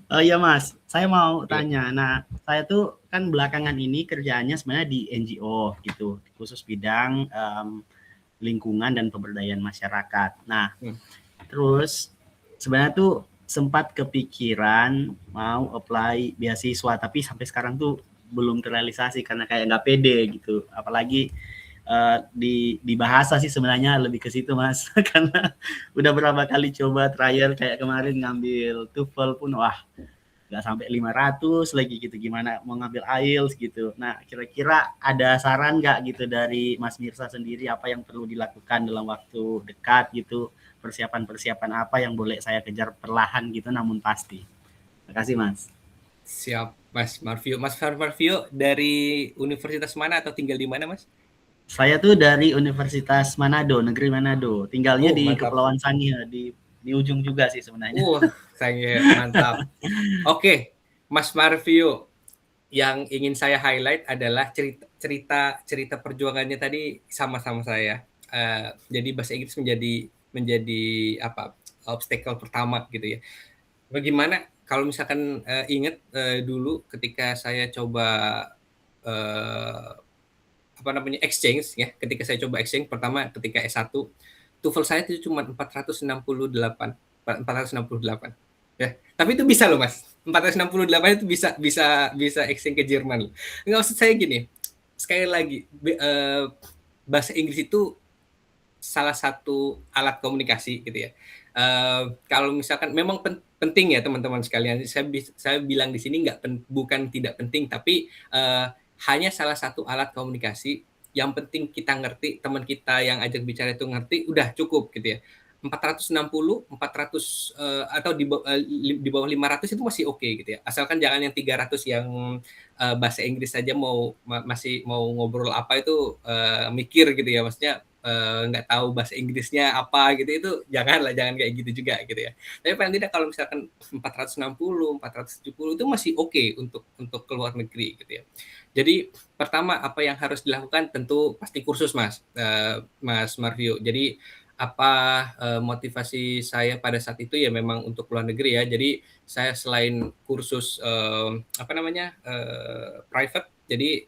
Oh iya Mas, saya mau tanya. Nah, saya tuh kan belakangan ini kerjaannya sebenarnya di NGO gitu, khusus bidang lingkungan dan pemberdayaan masyarakat. Nah, terus sebenarnya tuh sempat kepikiran mau apply beasiswa, tapi sampai sekarang tuh belum terrealisasi karena kayak nggak pede gitu. Apalagi di bahasa sih sebenarnya lebih ke situ Mas. Karena udah berapa kali coba trial kayak kemarin ngambil TOEFL pun nggak sampai 500 lagi gitu, gimana mau ngambil IELTS gitu. Nah, kira-kira ada saran nggak gitu dari Mas Mirza sendiri apa yang perlu dilakukan dalam waktu dekat gitu, persiapan apa yang boleh saya kejar perlahan gitu namun pasti. Terima kasih Mas. Siap Mas Marvio. Mas Marvio dari universitas mana atau tinggal di mana Mas? Saya tuh dari Universitas Manado, Negeri Manado. Tinggalnya di mantap. Kepulauan Sangihe, di ujung juga sih sebenarnya. Sangihe, mantap. Oke, Mas Marvio, yang ingin saya highlight adalah cerita perjuangannya tadi sama-sama saya. Jadi bahasa Inggris menjadi obstacle pertama gitu ya. Bagaimana kalau misalkan ingat dulu ketika saya coba exchange ya, ketika saya coba exchange pertama ketika S1, TOEFL saya itu cuma 468 ya. Tapi itu bisa loh Mas. 468 itu bisa exchange ke Jerman loh. Enggak, maksud saya gini. Sekali lagi bahasa Inggris itu salah satu alat komunikasi gitu ya. Kalau misalkan memang penting ya teman-teman sekalian, saya bilang di sini bukan tidak penting, tapi hanya salah satu alat komunikasi. Yang penting kita ngerti, teman kita yang ajak bicara itu ngerti, udah cukup gitu ya. 460, 400 atau di bawah 500 itu masih oke gitu ya. Asalkan jangan yang 300 yang bahasa Inggris saja masih mau ngobrol apa itu mikir gitu ya. Maksudnya nggak tahu bahasa Inggrisnya apa gitu, itu jangan kayak gitu juga gitu ya. Tapi paling tidak kalau misalkan 460, 470 itu masih oke untuk keluar negeri gitu ya. Jadi pertama apa yang harus dilakukan tentu pasti kursus Mas Marvio. Jadi apa motivasi saya pada saat itu ya memang untuk luar negeri ya. Jadi saya selain kursus private, jadi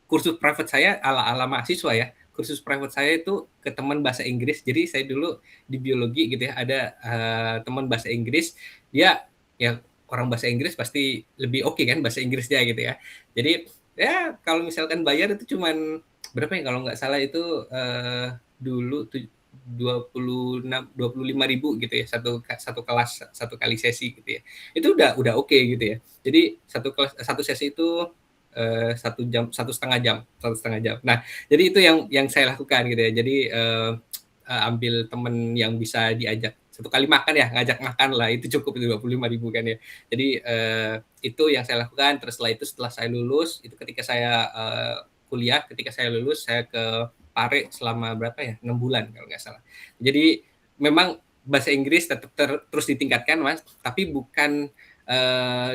kursus private saya ala mahasiswa ya. Kursus private saya itu ke teman bahasa Inggris. Jadi saya dulu di biologi gitu ya, ada teman bahasa Inggris, dia ya orang bahasa Inggris pasti lebih oke kan bahasa Inggrisnya gitu ya. Jadi ya kalau misalkan bayar itu cuman berapa ya kalau nggak salah itu dulu 25.000 gitu ya satu kelas, satu kali sesi gitu ya. Itu udah oke gitu ya. Jadi satu sesi itu 1,5 jam. Nah, jadi itu yang saya lakukan gitu ya. Jadi ambil temen yang bisa diajak satu kali makan ya, ngajak makan lah, itu cukup itu 25.000 kan ya. Jadi itu yang saya lakukan. Terus setelah saya lulus, itu ketika saya kuliah, ketika saya lulus saya ke Pare selama berapa ya, 6 bulan kalau nggak salah. Jadi memang bahasa Inggris tetap terus ditingkatkan Mas, tapi bukan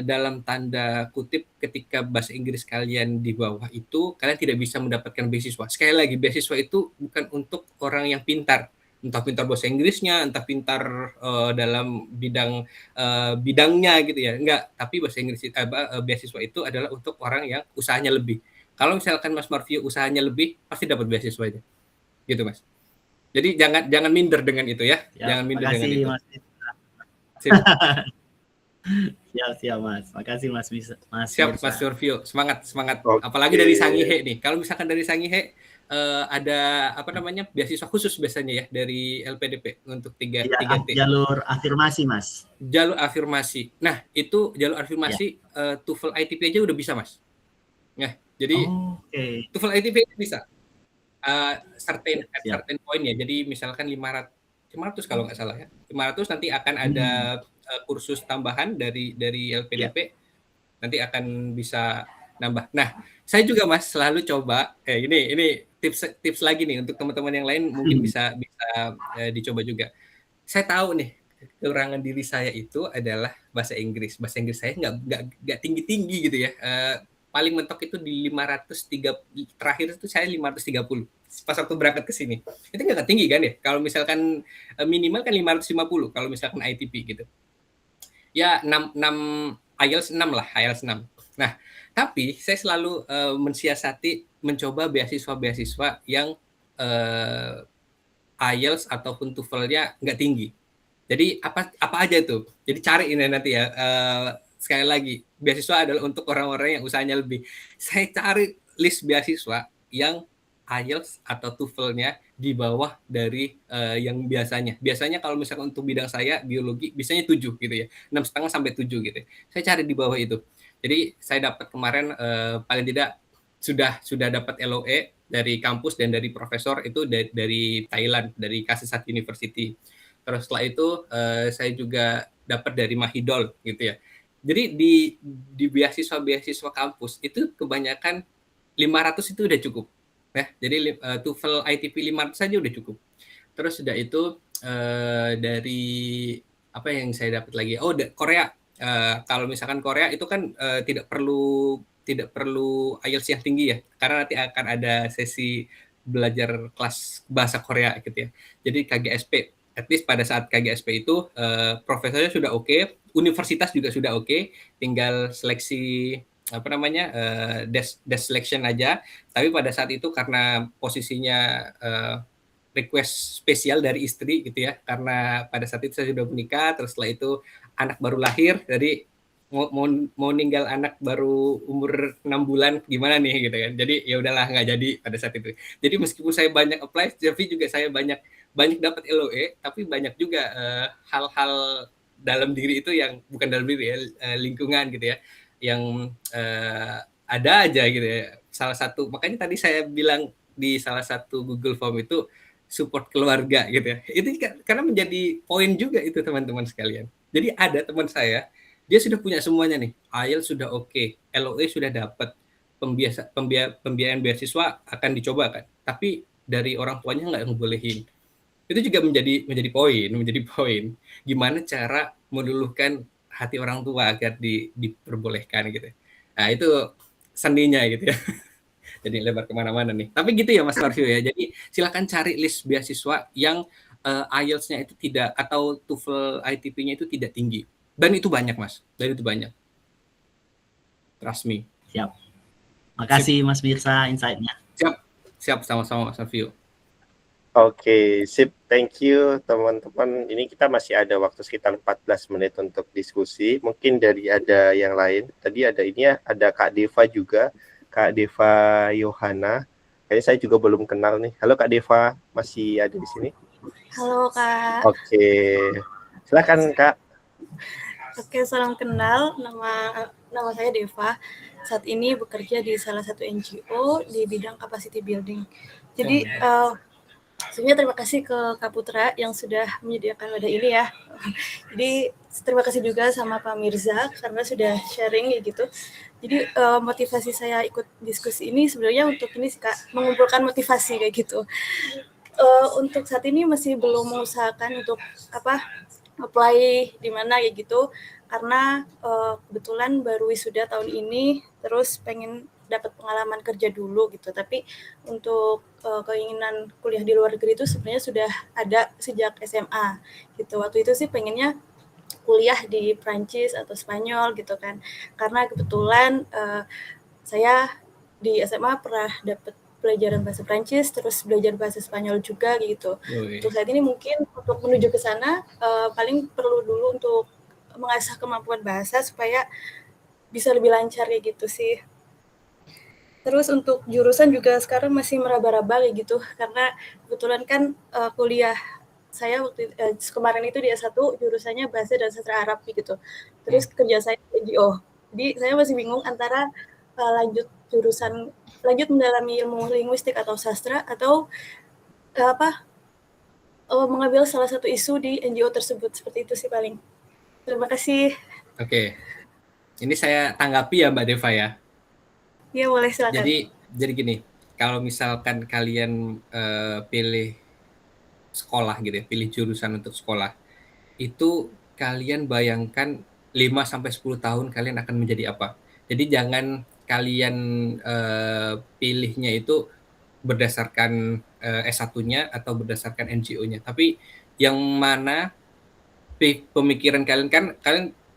dalam tanda kutip ketika bahasa Inggris kalian di bawah itu kalian tidak bisa mendapatkan beasiswa. Sekali lagi, beasiswa itu bukan untuk orang yang pintar, entah pintar bahasa Inggrisnya, entah pintar dalam bidangnya gitu ya, enggak. Tapi beasiswa itu adalah untuk orang yang usahanya lebih. Kalau misalkan Mas Marvio usahanya lebih, pasti dapat beasiswanya, gitu Mas. Jadi jangan minder dengan itu ya, jangan minder dengan itu. Mas. Siap Mas. Makasih Mas Siap Mas Marvio, semangat. Okay. Apalagi dari Sangihe nih. Kalau misalkan dari Sangihe ada beasiswa khusus biasanya ya dari LPDP untuk 3T. Jalur afirmasi Mas. Jalur afirmasi. Nah, itu jalur afirmasi TOEFL ITP aja udah bisa Mas. Nah, jadi TOEFL ITP bisa. Certain point ya. Jadi misalkan 500 kalau nggak salah ya. 500 nanti akan ada kursus tambahan dari LPDP. Nanti akan bisa nambah. Nah, saya juga Mas selalu coba ini tips lagi nih untuk teman-teman yang lain mungkin bisa dicoba juga. Saya tahu nih kekurangan diri saya itu adalah bahasa Inggris. Bahasa Inggris saya nggak tinggi-tinggi gitu ya. Paling mentok itu di 530, terakhir itu saya 530 pas waktu berangkat ke sini. Itu nggak tinggi kan ya? Kalau misalkan minimal kan 550 kalau misalkan ITP gitu. Ya 6 IELTS 6 lah, IELTS 6. Nah, tapi saya selalu mensiasati mencoba beasiswa yang IELTS ataupun TOEFL-nya nggak tinggi. Jadi apa aja tuh? Jadi cari ini nanti ya. Sekali lagi, beasiswa adalah untuk orang-orang yang usahanya lebih. Saya cari list beasiswa yang IELTS atau TOEFL-nya di bawah dari yang biasanya. Biasanya kalau misalkan untuk bidang saya, biologi, biasanya 7 gitu ya. 6,5 sampai 7 gitu ya. Saya cari di bawah itu. Jadi saya dapat kemarin paling tidak sudah dapat LOE dari kampus dan dari profesor itu dari Thailand, dari Kasetsart University. Terus setelah itu saya juga dapat dari Mahidol gitu ya. Jadi di beasiswa kampus itu kebanyakan 500 itu udah cukup. Ya, jadi TOEFL ITP 500 saja udah cukup. Terus sudah itu dari apa yang saya dapat lagi? Oh, Korea. Kalau misalkan Korea itu kan tidak perlu IELTS yang tinggi ya, karena nanti akan ada sesi belajar kelas bahasa Korea gitu ya. Jadi KGSP, at least pada saat KGSP itu profesornya sudah oke, universitas juga sudah oke, tinggal seleksi desk selection aja. Tapi pada saat itu karena posisinya request spesial dari istri gitu ya, karena pada saat itu saya sudah menikah, terus setelah itu anak baru lahir, jadi mau ninggal anak baru umur 6 bulan gimana nih gitu kan. Jadi ya udahlah nggak jadi pada saat itu. Jadi meskipun saya banyak apply, tapi juga saya banyak dapat LOE, tapi banyak juga hal-hal dalam diri itu yang bukan dalam diri ya, lingkungan gitu ya, yang ada aja gitu ya. Salah satu, makanya tadi saya bilang di salah satu Google Form itu support keluarga gitu ya. Itu karena menjadi poin juga itu teman-teman sekalian. Jadi ada teman saya, dia sudah punya semuanya nih. IELTS sudah oke, LOE sudah dapat, pembiayaan beasiswa akan dicoba kan. Tapi dari orang tuanya nggak ngebolehin. Itu juga menjadi poin. Gimana cara meluluhkan hati orang tua agar diperbolehkan gitu. Nah itu sendinya gitu ya. Jadi lebar kemana-mana nih. Tapi gitu ya Mas Marsio ya. Jadi silakan cari list beasiswa yang IELTS-nya itu tidak, atau TOEFL ITP-nya itu tidak tinggi. Dan itu banyak Mas. Dan itu banyak. Trust me. Siap. Makasih Mas Mirza insight-nya. Siap sama-sama Mas Marsio. Oke, sip. Thank you teman-teman. Ini kita masih ada waktu sekitar 14 menit untuk diskusi. Mungkin dari ada yang lain. Tadi ada Kak Deva juga. Kak Deva Yohana. Kayaknya saya juga belum kenal nih. Halo Kak Deva, masih ada di sini? Halo Kak. Oke. Silakan Kak. Oke, salam kenal. Nama saya Deva. Saat ini bekerja di salah satu NGO di bidang capacity building. Jadi sebenarnya terima kasih ke Kak Putra yang sudah menyediakan wadah ini ya. Jadi terima kasih juga sama Pak Mirza karena sudah sharing gitu. Jadi motivasi saya ikut diskusi ini sebenarnya untuk ini sih Kak, mengumpulkan motivasi kayak gitu. Untuk saat ini masih belum mengusahakan untuk apply di mana kayak gitu karena kebetulan baru wisuda tahun ini, terus pengen dapat pengalaman kerja dulu gitu. Tapi untuk keinginan kuliah di luar negeri itu sebenarnya sudah ada sejak SMA gitu. Waktu itu sih pengennya kuliah di Prancis atau Spanyol gitu kan. Karena kebetulan saya di SMA pernah dapat pelajaran bahasa Prancis, terus belajar bahasa Spanyol juga gitu. Untuk saat ini mungkin untuk menuju ke sana paling perlu dulu untuk mengasah kemampuan bahasa supaya bisa lebih lancar kayak gitu sih. Terus untuk jurusan juga sekarang masih meraba-raba kayak gitu karena kebetulan kan kuliah saya waktu kemarin itu di S1 jurusannya bahasa dan sastra Arab gitu. Terus kerja saya di NGO. Jadi saya masih bingung antara lanjut mendalami ilmu linguistik atau sastra atau mengambil salah satu isu di NGO tersebut. Seperti itu sih paling. Terima kasih. Oke. Ini saya tanggapi ya Mbak Deva ya. Iya boleh silakan. Jadi gini, kalau misalkan kalian pilih sekolah gitu ya, pilih jurusan untuk sekolah, itu kalian bayangkan 5-10 tahun kalian akan menjadi apa. Jadi jangan kalian pilihnya itu berdasarkan S1-nya atau berdasarkan NGO-nya, tapi yang mana pemikiran kalian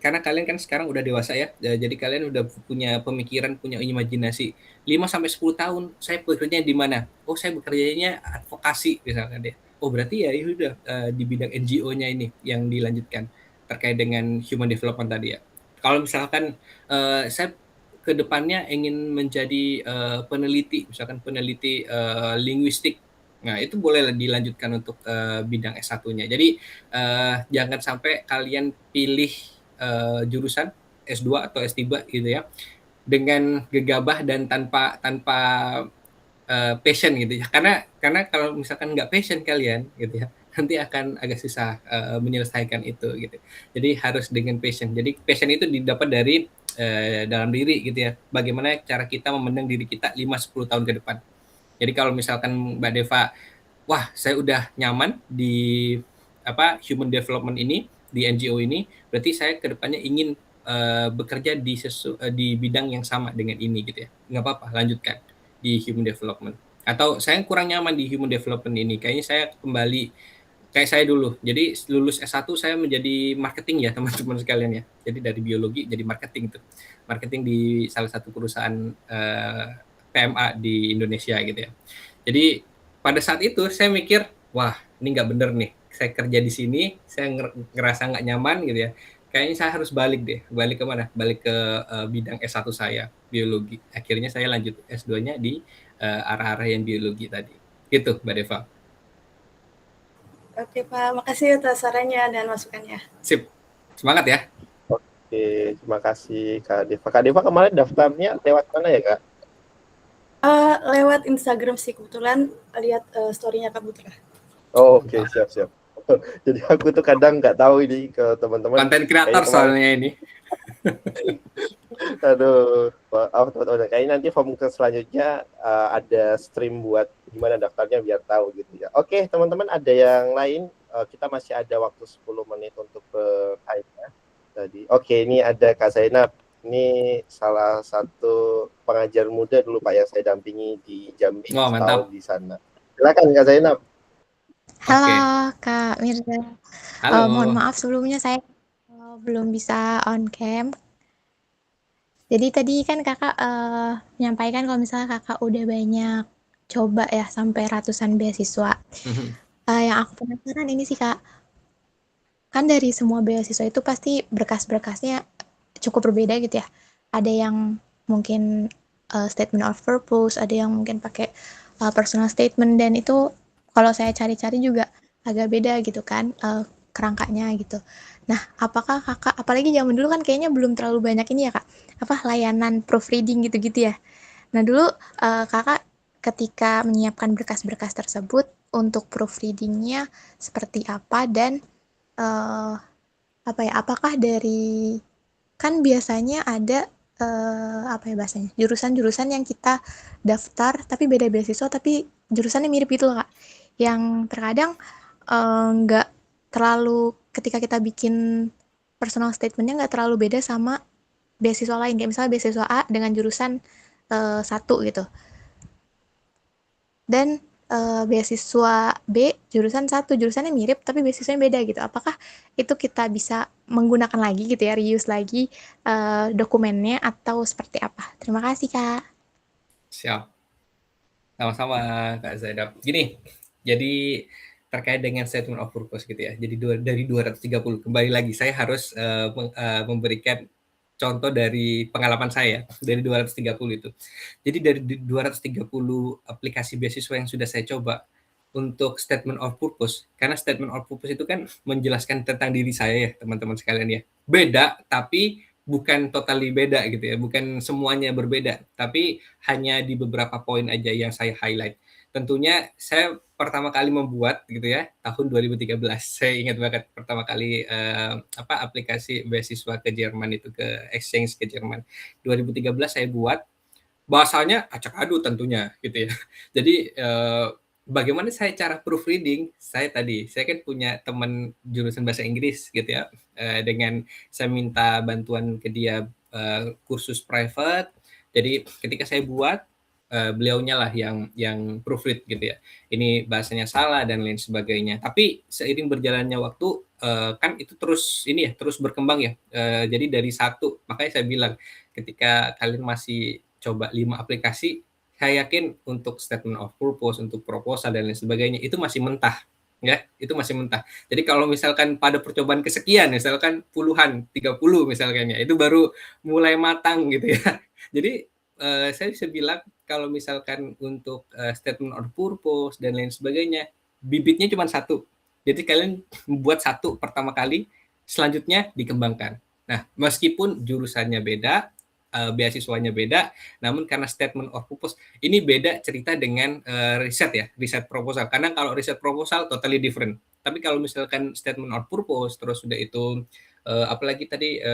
karena kalian kan sekarang udah dewasa ya, jadi kalian udah punya pemikiran, punya imajinasi. 5-10 tahun saya bekerjanya di mana? Oh, saya bekerjanya advokasi misalkan deh. Oh, berarti ya udah di bidang NGO-nya ini yang dilanjutkan terkait dengan human development tadi ya. Kalau misalkan saya ke depannya ingin menjadi peneliti, misalkan peneliti linguistik. Nah, itu boleh dilanjutkan untuk bidang S1-nya. Jadi jangan sampai kalian pilih jurusan S2 atau S3 gitu ya dengan gegabah dan tanpa passion gitu ya. Karena kalau misalkan nggak passion kalian gitu ya, nanti akan agak susah menyelesaikan itu gitu. Jadi harus dengan passion. Jadi passion itu didapat dari dalam diri gitu ya. Bagaimana cara kita memandang diri kita 5-10 tahun ke depan. Jadi kalau misalkan Mbak Deva, wah saya udah nyaman di human development ini, di NGO ini, berarti saya ke depannya ingin bekerja di bidang yang sama dengan ini gitu ya. Nggak apa-apa, lanjutkan di human development. Atau saya kurang nyaman di human development ini, kayaknya saya kembali kayak saya dulu. Jadi lulus S1 saya menjadi marketing ya teman-teman sekalian ya. Jadi dari biologi jadi marketing tuh. Marketing di salah satu perusahaan PMA di Indonesia gitu ya. Jadi pada saat itu saya mikir, wah ini nggak bener nih. Saya kerja di sini, saya ngerasa nggak nyaman gitu ya. kayaknya saya harus balik deh. Balik ke mana? Balik ke bidang S1 saya, biologi. Akhirnya saya lanjut S2-nya di arah-arah yang biologi tadi. Gitu, Mbak Deva. Oke Pak, makasih atas sarannya dan masukannya. Sip, semangat ya. Oke, terima kasih Kak Deva. Kak Deva kemarin daftarnya lewat mana ya Kak? Lewat Instagram sih, kebetulan lihat story-nya Kak Putra. Oh, oke, siap. Jadi aku tuh kadang nggak tahu ini ke teman-teman. Konten kreator soalnya ini. Aduh, kayaknya nanti form ke selanjutnya ada stream buat gimana daftarnya biar tahu gitu ya. Oke, teman-teman, ada yang lain? Kita masih ada waktu 10 menit untuk bertanya tadi. Oke, ini ada Kak Zainab. Ini salah satu pengajar muda dulu Pak yang saya dampingi di Jambi setahun di sana. Silakan Kak Zainab. Halo Kak Mirza. Halo. Mohon maaf sebelumnya saya belum bisa on cam. Jadi tadi kan kakak menyampaikan kalau misalnya kakak udah banyak coba ya sampai ratusan beasiswa. Yang aku penasaran ini sih Kak, kan dari semua beasiswa itu pasti berkas-berkasnya cukup berbeda gitu ya. Ada yang mungkin statement of purpose, ada yang mungkin pakai personal statement, dan itu kalau saya cari-cari juga agak beda gitu kan kerangkanya gitu. Nah, apakah kakak, apalagi zaman dulu kan kayaknya belum terlalu banyak ini ya Kak, layanan proofreading gitu-gitu ya. Nah dulu kakak ketika menyiapkan berkas-berkas tersebut untuk proofreadingnya seperti apa, dan apakah dari, kan biasanya ada bahasanya, jurusan-jurusan yang kita daftar tapi beda beasiswa tapi jurusannya mirip gitu loh Kak, yang terkadang nggak terlalu, ketika kita bikin personal statementnya nggak terlalu beda sama beasiswa lain, kayak misalnya beasiswa A dengan jurusan satu gitu, dan beasiswa B jurusan satu, jurusannya mirip tapi beasiswanya beda gitu. Apakah itu kita bisa menggunakan lagi gitu ya, reuse lagi dokumennya, atau seperti apa? Terima kasih Kak. Siap. Sama-sama Kak Zainab. Gini, jadi terkait dengan statement of purpose gitu ya. Jadi dari 230, kembali lagi saya harus memberikan contoh dari pengalaman saya dari 230 itu. Jadi dari 230 aplikasi beasiswa yang sudah saya coba untuk statement of purpose, karena statement of purpose itu kan menjelaskan tentang diri saya ya teman-teman sekalian ya. Beda tapi bukan totally beda gitu ya, bukan semuanya berbeda, tapi hanya di beberapa poin aja yang saya highlight. Tentunya saya pertama kali membuat gitu ya tahun 2013. Saya ingat banget pertama kali aplikasi beasiswa ke Jerman itu, ke exchange ke Jerman. 2013 saya buat, bahasanya acak adu tentunya gitu ya. Jadi bagaimana saya cara proofreading? Saya kan punya teman jurusan bahasa Inggris gitu ya. Dengan saya minta bantuan ke dia kursus private. Jadi ketika saya buat, beliaunya lah yang proofread gitu ya. Ini bahasanya salah dan lain sebagainya. Tapi seiring berjalannya waktu kan itu terus berkembang ya. Jadi dari satu, makanya saya bilang ketika kalian masih coba 5 aplikasi, saya yakin untuk statement of purpose, untuk proposal dan lain sebagainya itu masih mentah. Ya, itu masih mentah. Jadi kalau misalkan pada percobaan kesekian, misalkan puluhan, 30 misalkan ya, itu baru mulai matang gitu ya. Jadi saya bisa bilang kalau misalkan untuk statement of purpose dan lain sebagainya, bibitnya cuma satu. Jadi kalian membuat satu pertama kali, selanjutnya dikembangkan. Nah, meskipun jurusannya beda, beasiswanya beda, namun karena statement of purpose ini beda cerita dengan riset proposal. Karena kalau riset proposal totally different. Tapi kalau misalkan statement of purpose, terus sudah itu apalagi tadi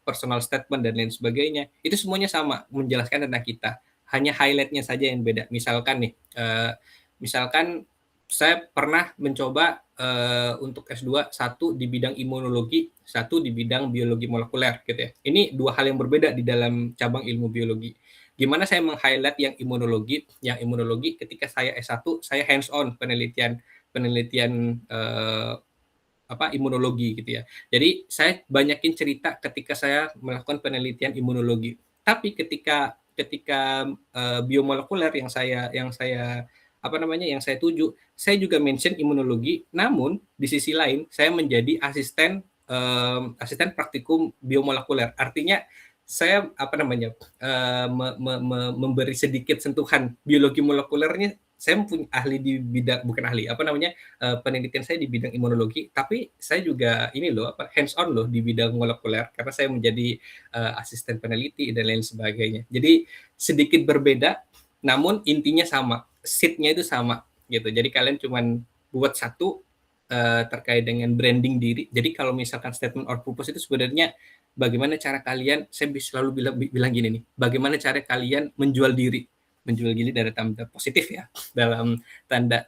personal statement dan lain sebagainya, itu semuanya sama, menjelaskan tentang kita, hanya highlight-nya saja yang beda. Misalkan nih, misalkan saya pernah mencoba untuk S2, satu di bidang imunologi, satu di bidang biologi molekuler gitu ya. Ini dua hal yang berbeda di dalam cabang ilmu biologi. Gimana saya meng-highlight yang imunologi? Yang imunologi ketika saya S1, saya hands-on penelitian imunologi gitu ya. Jadi saya banyakin cerita ketika saya melakukan penelitian imunologi. Tapi ketika biomolekuler yang saya tuju, saya juga mention imunologi, namun di sisi lain saya menjadi asisten asisten praktikum biomolekuler. Artinya saya memberi sedikit sentuhan biologi molekulernya. Saya punya ahli di bidang, bukan ahli, penelitian saya di bidang imunologi, tapi saya juga hands on loh di bidang molekuler karena saya menjadi asisten peneliti dan lain sebagainya. Jadi sedikit berbeda, namun intinya sama, seed-nya itu sama gitu. Jadi kalian cuman buat satu terkait dengan branding diri. Jadi kalau misalkan statement or purpose itu sebenarnya bagaimana cara kalian, saya selalu bilang gini nih, bagaimana cara kalian menjual diri dari tanda positif ya, dalam tanda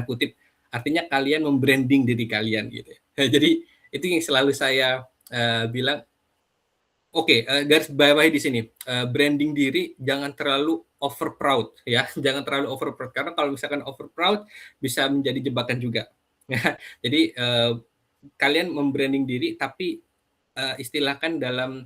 kutip, artinya kalian membranding diri kalian gitu ya. Jadi itu yang selalu saya bilang, garis bawahi di sini, branding diri jangan terlalu over proud ya, jangan terlalu over proud, karena kalau misalkan over proud bisa menjadi jebakan juga. Jadi kalian membranding diri tapi istilahkan dalam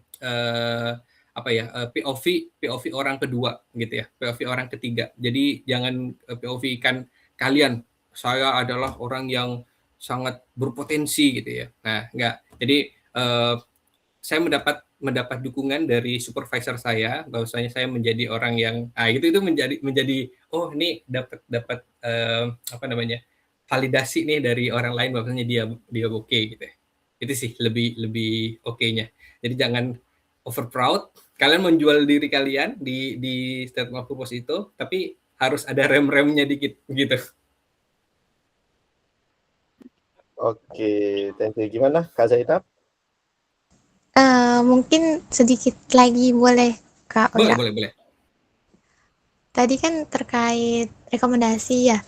POV orang kedua gitu ya, POV orang ketiga. Jadi jangan POV-kan kalian, saya adalah orang yang sangat berpotensi gitu ya. Nah, enggak. Jadi saya mendapat dukungan dari supervisor saya, bahwasanya saya menjadi orang yang itu menjadi oh ini dapat validasi nih dari orang lain, bahwasanya dia oke gitu ya. Itu sih lebih oke-nya. Jadi jangan over proud. Kalian menjual diri kalian di statement of purpose itu, tapi harus ada rem-remnya dikit gitu. Oke, thank you. Gimana Kak Zainab? Mungkin sedikit lagi boleh Kak Oira? Boleh. Tadi kan terkait rekomendasi ya.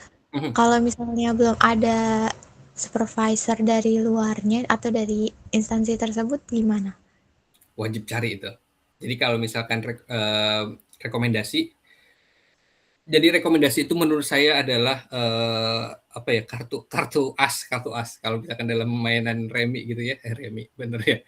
Kalau misalnya belum ada supervisor dari luarnya atau dari instansi tersebut gimana? Wajib cari itu. Jadi kalau misalkan rekomendasi, jadi rekomendasi itu menurut saya adalah kartu as. Kalau misalkan dalam mainan remi gitu ya, remi bener ya.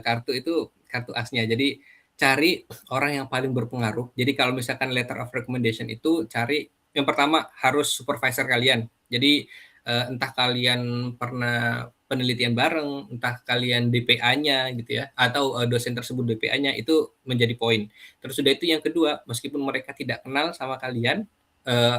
Kartu itu kartu asnya. Jadi cari orang yang paling berpengaruh. Jadi kalau misalkan letter of recommendation itu cari yang pertama harus supervisor kalian. Jadi entah kalian pernah penelitian bareng, entah kalian DPA-nya gitu ya, atau dosen tersebut DPA-nya, itu menjadi poin. Terus sudah itu yang kedua, meskipun mereka tidak kenal sama kalian,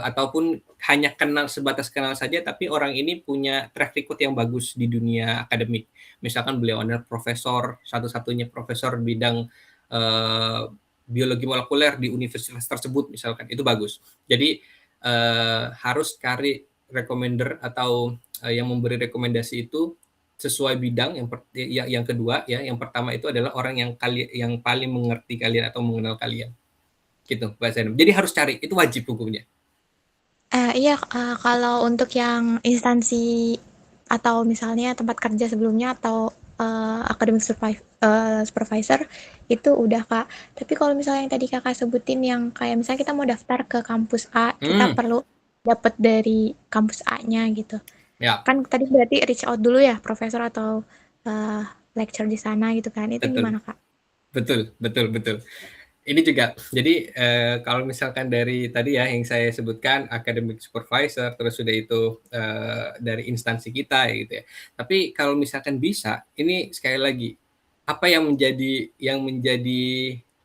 ataupun hanya kenal sebatas kenal saja, tapi orang ini punya track record yang bagus di dunia akademik. Misalkan beliau adalah profesor, satu-satunya profesor bidang biologi molekuler di universitas tersebut, misalkan, itu bagus. Jadi harus cari recommender atau yang memberi rekomendasi itu sesuai bidang. Yang kedua ya, yang pertama itu adalah orang yang paling mengerti kalian atau mengenal kalian gitu Mbak Zainab. Jadi harus cari, itu wajib hukumnya. Kalau untuk yang instansi atau misalnya tempat kerja sebelumnya atau academic supervisor itu udah Kak. Tapi kalau misalnya yang tadi Kakak sebutin yang kayak misalnya kita mau daftar ke kampus A, kita perlu dapat dari kampus A-nya gitu. Ya. Kan tadi berarti reach out dulu ya profesor atau lecture di sana gitu kan. Itu gimana Kak? Betul. Ini juga, jadi kalau misalkan dari tadi ya yang saya sebutkan academic supervisor, terus sudah itu dari instansi kita gitu ya. Tapi kalau misalkan bisa, ini sekali lagi, apa yang menjadi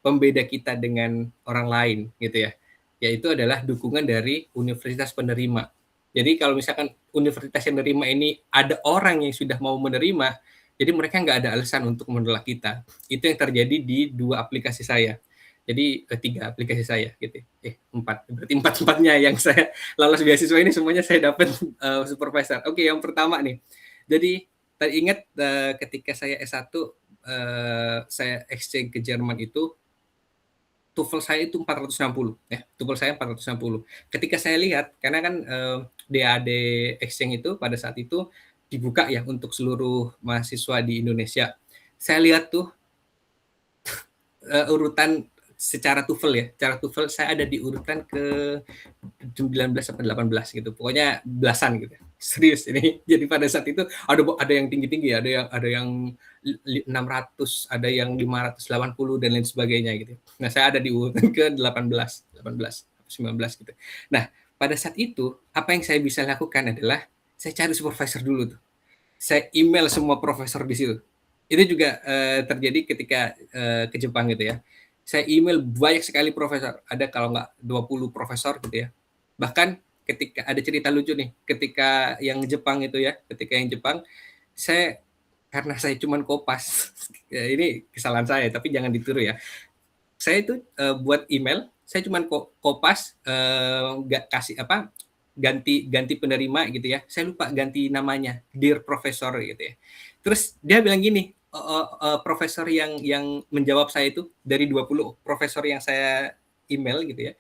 pembeda kita dengan orang lain gitu ya, yaitu adalah dukungan dari universitas penerima. Jadi kalau misalkan universitas yang menerima ini ada orang yang sudah mau menerima, jadi mereka nggak ada alasan untuk menolak kita. Itu yang terjadi di 2 aplikasi saya. Jadi 3 aplikasi saya gitu. 4. Berarti 4-empatnya yang saya lolos beasiswa ini semuanya saya dapat supervisor. Oke, yang pertama nih. Jadi ingat ketika saya S1 saya exchange ke Jerman itu, TOEFL saya itu 460 ya. TOEFL saya 460. Ketika saya lihat, karena kan DAD exchange itu pada saat itu dibuka ya untuk seluruh mahasiswa di Indonesia. Saya lihat tuh urutan secara TOEFL ya. Secara TOEFL saya ada di urutan ke 19 sampai 18 gitu. Pokoknya belasan gitu. Serius ini. Jadi pada saat itu ada yang tinggi-tinggi, ada yang 600, ada yang 580 dan lain sebagainya gitu. Nah, saya ada di urutan ke 18, 19 gitu. Nah, pada saat itu apa yang saya bisa lakukan adalah saya cari supervisor dulu tuh. saya email semua profesor di situ. Itu juga terjadi ketika ke Jepang gitu ya. Saya email banyak sekali profesor, ada kalau nggak 20 profesor gitu ya. Bahkan ketika ada cerita lucu nih, ketika yang Jepang itu ya, karena saya cuman kopas, ini kesalahan saya, tapi jangan ditiru ya. Saya itu buat email, saya cuman kopas, nggak kasih ganti penerima gitu ya. Saya lupa ganti namanya, Dear Professor gitu ya. Terus dia bilang gini, profesor yang menjawab saya itu dari 20 profesor yang saya email gitu ya,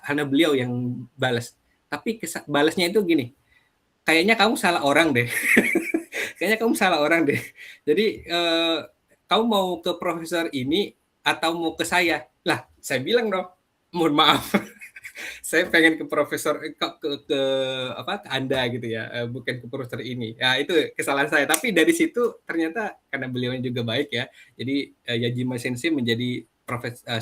hanya beliau yang balas. Tapi balasnya itu gini, kayaknya kamu salah orang deh. Kayaknya kamu salah orang deh. Jadi kamu mau ke profesor ini atau mau ke saya? Lah, saya bilang dong, mohon maaf. Saya pengen ke profesor ke Anda gitu ya, bukan ke profesor ini. Ya itu kesalahan saya. Tapi dari situ ternyata karena beliau juga baik ya. Jadi Yajima Sensei menjadi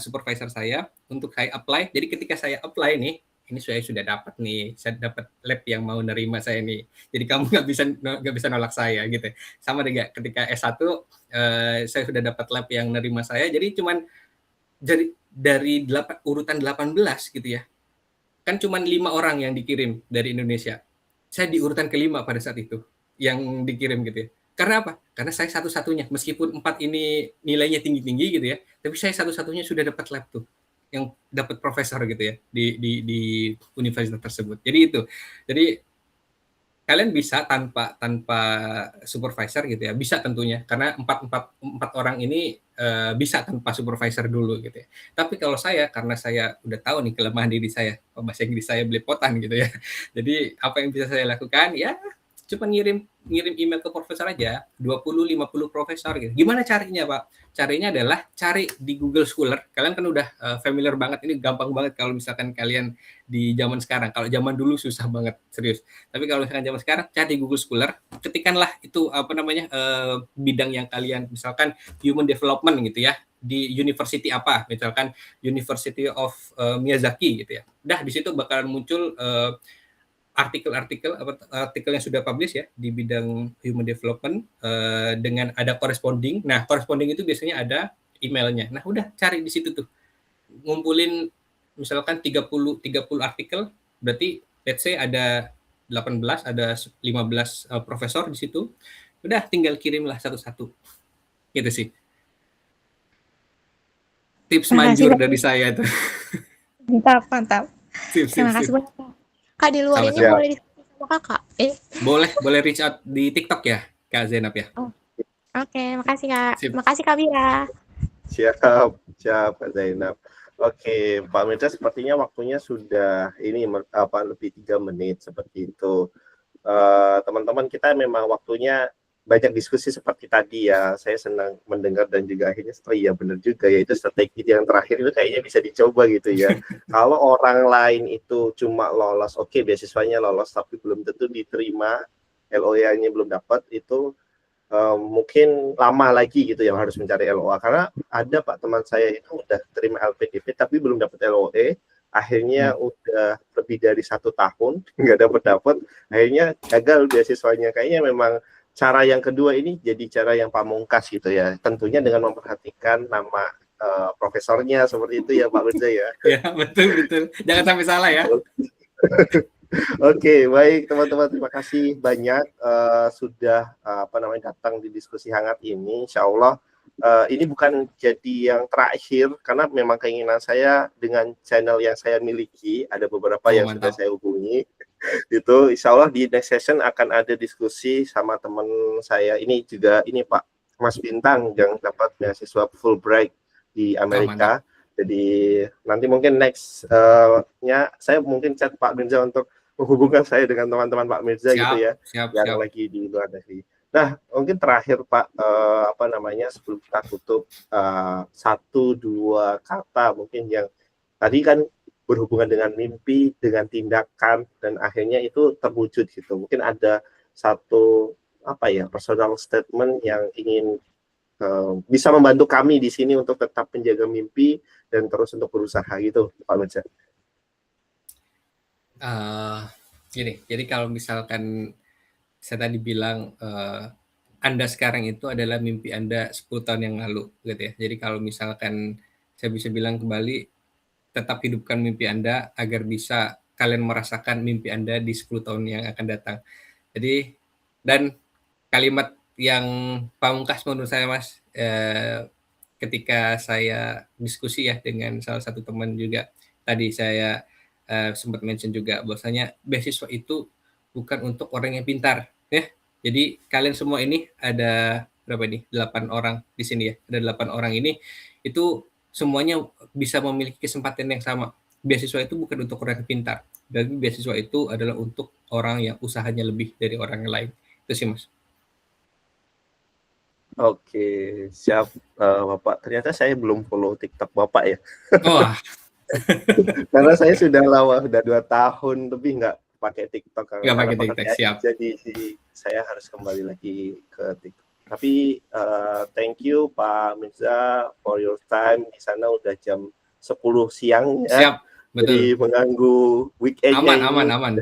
supervisor saya untuk saya apply. Jadi ketika saya apply nih, ini saya sudah dapat nih, saya dapat lab yang mau nerima saya nih. Jadi kamu nggak bisa nolak saya gitu. Sama dengan ketika S1 saya sudah dapat lab yang nerima saya. Jadi cuman dari urutan 18 gitu ya. Kan cuma 5 orang yang dikirim dari Indonesia. Saya di urutan kelima pada saat itu yang dikirim gitu ya. Karena apa? Karena saya satu-satunya, meskipun 4 ini nilainya tinggi-tinggi gitu ya, tapi saya satu-satunya sudah dapat lab tuh, yang dapat profesor gitu ya di universitas tersebut. Jadi itu. Jadi kalian bisa tanpa supervisor gitu ya, bisa tentunya karena empat orang ini bisa tanpa supervisor dulu gitu ya. Tapi kalau saya, karena saya udah tahu nih kelemahan diri saya, bahasa Inggris saya belepotan gitu ya. Jadi apa yang bisa saya lakukan ya cuma ngirim email ke profesor aja, 20-50 profesor gitu. Gimana carinya Pak? Carinya adalah cari di Google Scholar. Kalian kan udah familiar banget, ini gampang banget kalau misalkan kalian di zaman sekarang. Kalau zaman dulu susah banget, serius. Tapi kalau misalkan zaman sekarang, cari di Google Scholar, ketikkanlah itu bidang yang kalian, misalkan human development gitu ya, di university apa, misalkan University of Miyazaki gitu ya. Udah di situ bakalan muncul artikel yang sudah publish ya di bidang human development dengan ada corresponding. Nah, corresponding itu biasanya ada emailnya. Nah, udah cari di situ tuh. Ngumpulin misalkan 30 artikel, berarti let's say ada 18, ada 15 profesor di situ. Udah tinggal kirimlah satu-satu. Gitu sih. Tips manjur dari saya tuh. Mantap. Terima kasih banyak. Kak, di luar ini boleh diskusi sama kakak? Boleh reach out di TikTok ya, Kak Zainab ya. Oke, makasih Kak. Makasih Kak Bira. Siap Kak Zainab. Oke, Pak Mirza, sepertinya waktunya sudah lebih 3 menit seperti itu. Teman-teman, kita memang waktunya banyak diskusi seperti tadi ya. Saya senang mendengar dan juga akhirnya iya benar juga ya, itu strategi yang terakhir itu kayaknya bisa dicoba gitu ya. Kalau orang lain itu cuma lolos, oke, beasiswanya lolos tapi belum tentu diterima, LOA-nya belum dapat, itu mungkin lama lagi gitu yang harus mencari LOA. Karena ada Pak teman saya itu udah terima LPDP tapi belum dapat LOA, akhirnya udah lebih dari 1 tahun nggak dapat, akhirnya gagal beasiswanya. Kayaknya memang cara yang kedua ini jadi cara yang pamungkas gitu ya, tentunya dengan memperhatikan nama profesornya seperti itu ya Pak Mirza ya. Ya, betul. Jangan sampai salah ya. Oke, baik teman-teman, terima kasih banyak sudah datang di diskusi hangat ini. Insya Allah ini bukan jadi yang terakhir, karena memang keinginan saya dengan channel yang saya miliki, ada beberapa yang sudah saya hubungi. Itu insya Allah di next session akan ada diskusi sama teman saya. Ini juga Pak Mas Bintang yang dapat beasiswa Fulbright di Amerika. Jadi nanti mungkin next-nya saya mungkin chat Pak Mirza untuk menghubungkan saya dengan teman-teman Pak Mirza gitu ya, yang lagi di luar negeri. Nah, mungkin terakhir Pak, sebelum kita tutup, 1-2 kata mungkin yang tadi kan berhubungan dengan mimpi, dengan tindakan, dan akhirnya itu terwujud gitu. Mungkin ada satu personal statement yang ingin bisa membantu kami di sini untuk tetap menjaga mimpi dan terus untuk berusaha gitu, Pak Mirza. Gini, jadi kalau misalkan saya tadi bilang Anda sekarang itu adalah mimpi Anda 10 tahun yang lalu gitu ya. Jadi kalau misalkan saya bisa bilang kembali, tetap hidupkan mimpi Anda agar bisa kalian merasakan mimpi Anda di 10 tahun yang akan datang. Jadi dan kalimat yang pamungkas menurut saya Mas, ketika saya diskusi ya dengan salah satu teman juga, tadi saya sempat mention juga bahwasanya beasiswa itu bukan untuk orang yang pintar ya. Jadi kalian semua ini ada berapa nih? 8 orang di sini ya. Ada 8 orang ini itu semuanya bisa memiliki kesempatan yang sama. Beasiswa itu bukan untuk orang yang pintar. Dan beasiswa itu adalah untuk orang yang usahanya lebih dari orang yang lain. Itu sih Mas. Oke, siap Bapak. Ternyata saya belum follow TikTok Bapak ya. Wah, Karena saya sudah 2 tahun lebih nggak pakai TikTok nggak karena pakai TikTok, pekerjaan. siap. Jadi saya harus kembali lagi ke TikTok. Tapi thank you Pak Mirza for your time. Di sana udah jam 10 siang ya. Siap, Jadi betul. mengganggu weekend-nya Aman.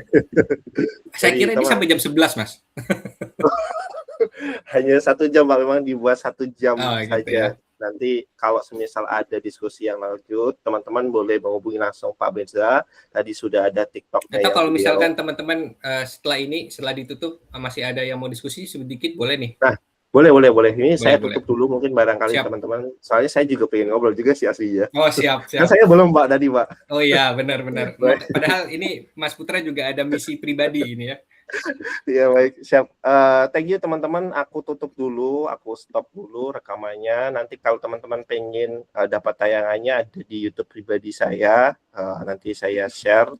Saya kira ini sampai jam 11, Mas. hanya 1 jam Pak, memang dibuat 1 jam Gitu saja. ya. Nanti kalau semisal ada diskusi yang lanjut, teman-teman boleh menghubungi langsung Pak Mirza. Tadi sudah ada TikToknya Atau yang kalau beliau. misalkan teman-teman setelah ditutup masih ada yang mau diskusi sedikit, boleh nih. Nah, boleh. Ini saya Boleh. tutup dulu mungkin barangkali Siap. teman-teman. Soalnya saya juga pengen ngobrol juga sih aslinya. Oh, siap. Kan saya belum Pak tadi Pak. Oh iya, benar. Padahal ini Mas Putra juga ada misi pribadi ini ya. Iya baik, siap. Thank you teman-teman. Aku tutup dulu, aku stop dulu rekamannya. Nanti kalau teman-teman pengen dapat tayangannya ada di YouTube pribadi saya. Nanti saya share.